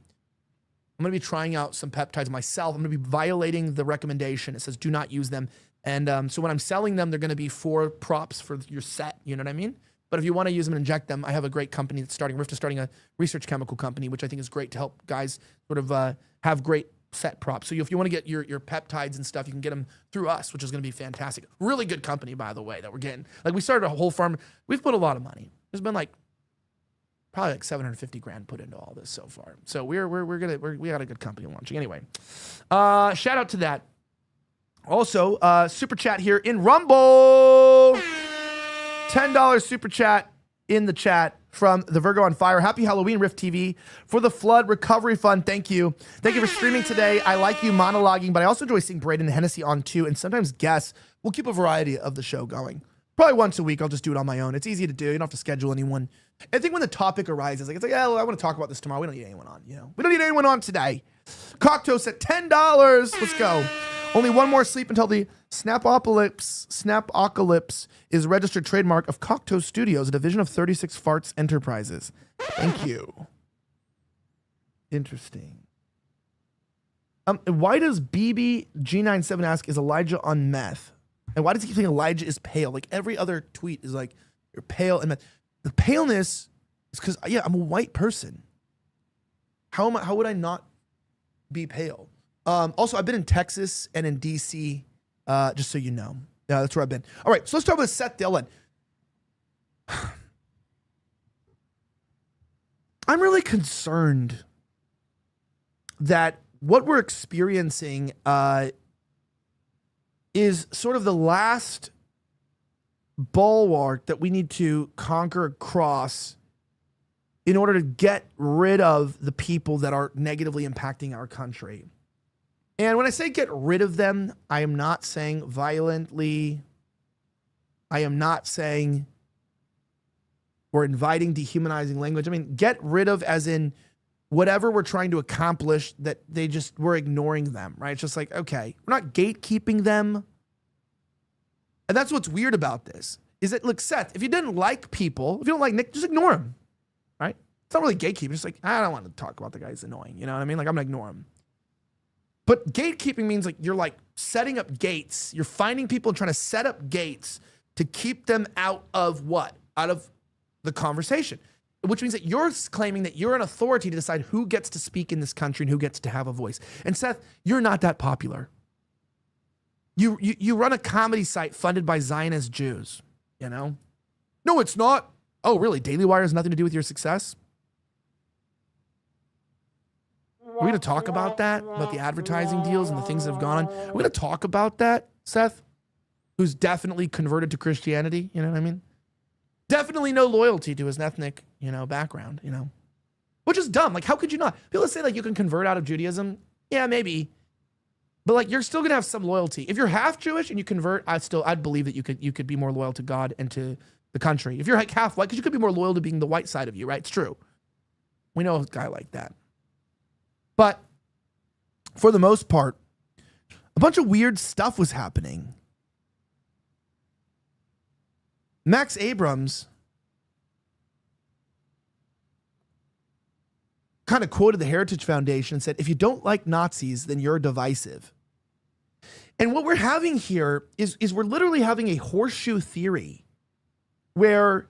going to be trying out some peptides myself. I'm going to be violating the recommendation. It says do not use them. And so when I'm selling them, they're going to be for props for your set. You know what I mean? But if you want to use them and inject them, I have a great company that's starting. Rift is starting a research chemical company, which I think is great to help guys sort of have great set props. So if you want to get your peptides and stuff, you can get them through us, which is going to be fantastic. Really good company, by the way, that we're getting. Like we started a whole farm. We've put a lot of money. There's been like probably like 750 grand put into all this so far. So we got a good company launching. Anyway, shout out to that. Also, super chat here in Rumble. $10 super chat in the chat from the Virgo on Fire. Happy Halloween, Rift TV, for the flood recovery fund. Thank you. Thank you for streaming today. I like you monologuing, but I also enjoy seeing Braden and Hennessy on too, and sometimes guests. We'll keep a variety of the show going. Probably once a week, I'll just do it on my own. It's easy to do. You don't have to schedule anyone. I think when the topic arises, like it's like, yeah, well, I want to talk about this tomorrow. We don't need anyone on, you know. We don't need anyone on today. Cocktoast at $10. Let's go. Only one more sleep until the Snapocalypse is registered trademark of Cocktoast Studios, a division of 36 Farts Enterprises. Thank you. Interesting. Why does BBG97 ask, is Elijah on meth? And why does he think Elijah is pale? Like every other tweet is like, you're pale. And the paleness is because, yeah, I'm a white person. How would I not be pale? Also, I've been in Texas and in DC, just so you know. Yeah, that's where I've been. All right, so let's talk about Seth Dillon. I'm really concerned that what we're experiencing is sort of the last bulwark that we need to conquer across in order to get rid of the people that are negatively impacting our country. And when I say get rid of them, I am not saying violently. I am not saying we're inviting dehumanizing language. I mean, get rid of as in whatever we're trying to accomplish that we're ignoring them, right? It's just like, okay, we're not gatekeeping them. And that's what's weird about this is that, look, Seth, if you didn't like people, if you don't like Nick, just ignore him, right? It's not really gatekeeping. It's like, I don't want to talk about the guy who's annoying. You know what I mean? Like, I'm going to ignore him. But gatekeeping means like you're like setting up gates. You're finding people and trying to set up gates to keep them out of what? Out of the conversation. Which means that you're claiming that you're an authority to decide who gets to speak in this country and who gets to have a voice. And Seth, you're not that popular. You run a comedy site funded by Zionist Jews, you know? No, it's not. Oh, really? Daily Wire has nothing to do with your success? Are we going to talk about that? About the advertising deals and the things that have gone on? Are we going to talk about that, Seth? Who's definitely converted to Christianity, you know what I mean? Definitely no loyalty to his ethnic, background, Which is dumb. Like, how could you not? People say, like, you can convert out of Judaism. Yeah, maybe. But, like, you're still going to have some loyalty. If you're half Jewish and you convert, I'd believe that you could be more loyal to God and to the country. If you're, like, half white, because you could be more loyal to being the white side of you, right? It's true. We know a guy like that. But for the most part, a bunch of weird stuff was happening. Max Abrams kind of quoted the Heritage Foundation and said, if you don't like Nazis, then you're divisive. And what we're having here is we're literally having a horseshoe theory where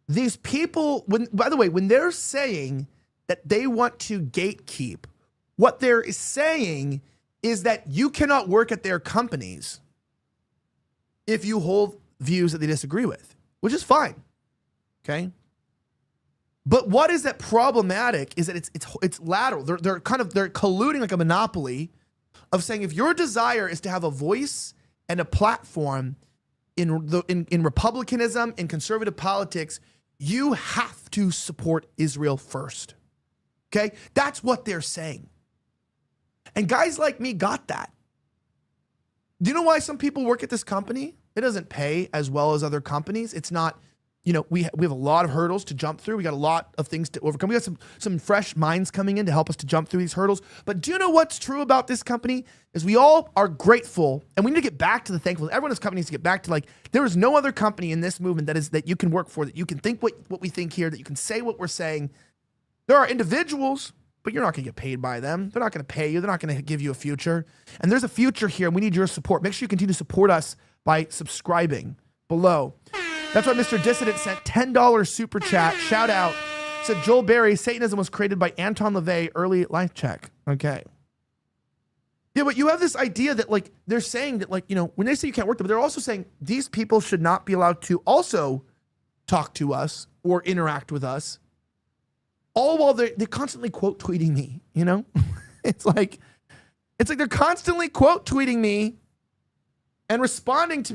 these people, by the way, when they're saying that they want to gatekeep, what they're saying is that you cannot work at their companies if you hold views that they disagree with, which is fine, okay? But what is that problematic is that it's lateral. They're colluding like a monopoly of saying if your desire is to have a voice and a platform in republicanism, in conservative politics, you have to support Israel first. Okay? That's what they're saying. And guys like me got that. Do you know why some people work at this company? It doesn't pay as well as other companies. It's not, we have a lot of hurdles to jump through. We got a lot of things to overcome. We got some fresh minds coming in to help us to jump through these hurdles. But do you know what's true about this company? Is we all are grateful, and we need to get back to the thankfulness. Everyone in this company needs to get back to there is no other company in this movement that you can work for, that you can think what we think here, that you can say what we're saying. There are individuals, but you're not going to get paid by them. They're not going to pay you. They're not going to give you a future. And there's a future here, and we need your support. Make sure you continue to support us by subscribing below. That's why Mr. Dissident sent $10 super chat. Shout out. Said Joel Berry, Satanism was created by Anton LaVey, early life check. Okay. Yeah, but you have this idea that they're saying that when they say you can't work them, but they're also saying these people should not be allowed to also talk to us or interact with us. All while they're constantly quote tweeting me, It's like they're constantly quote tweeting me and responding to me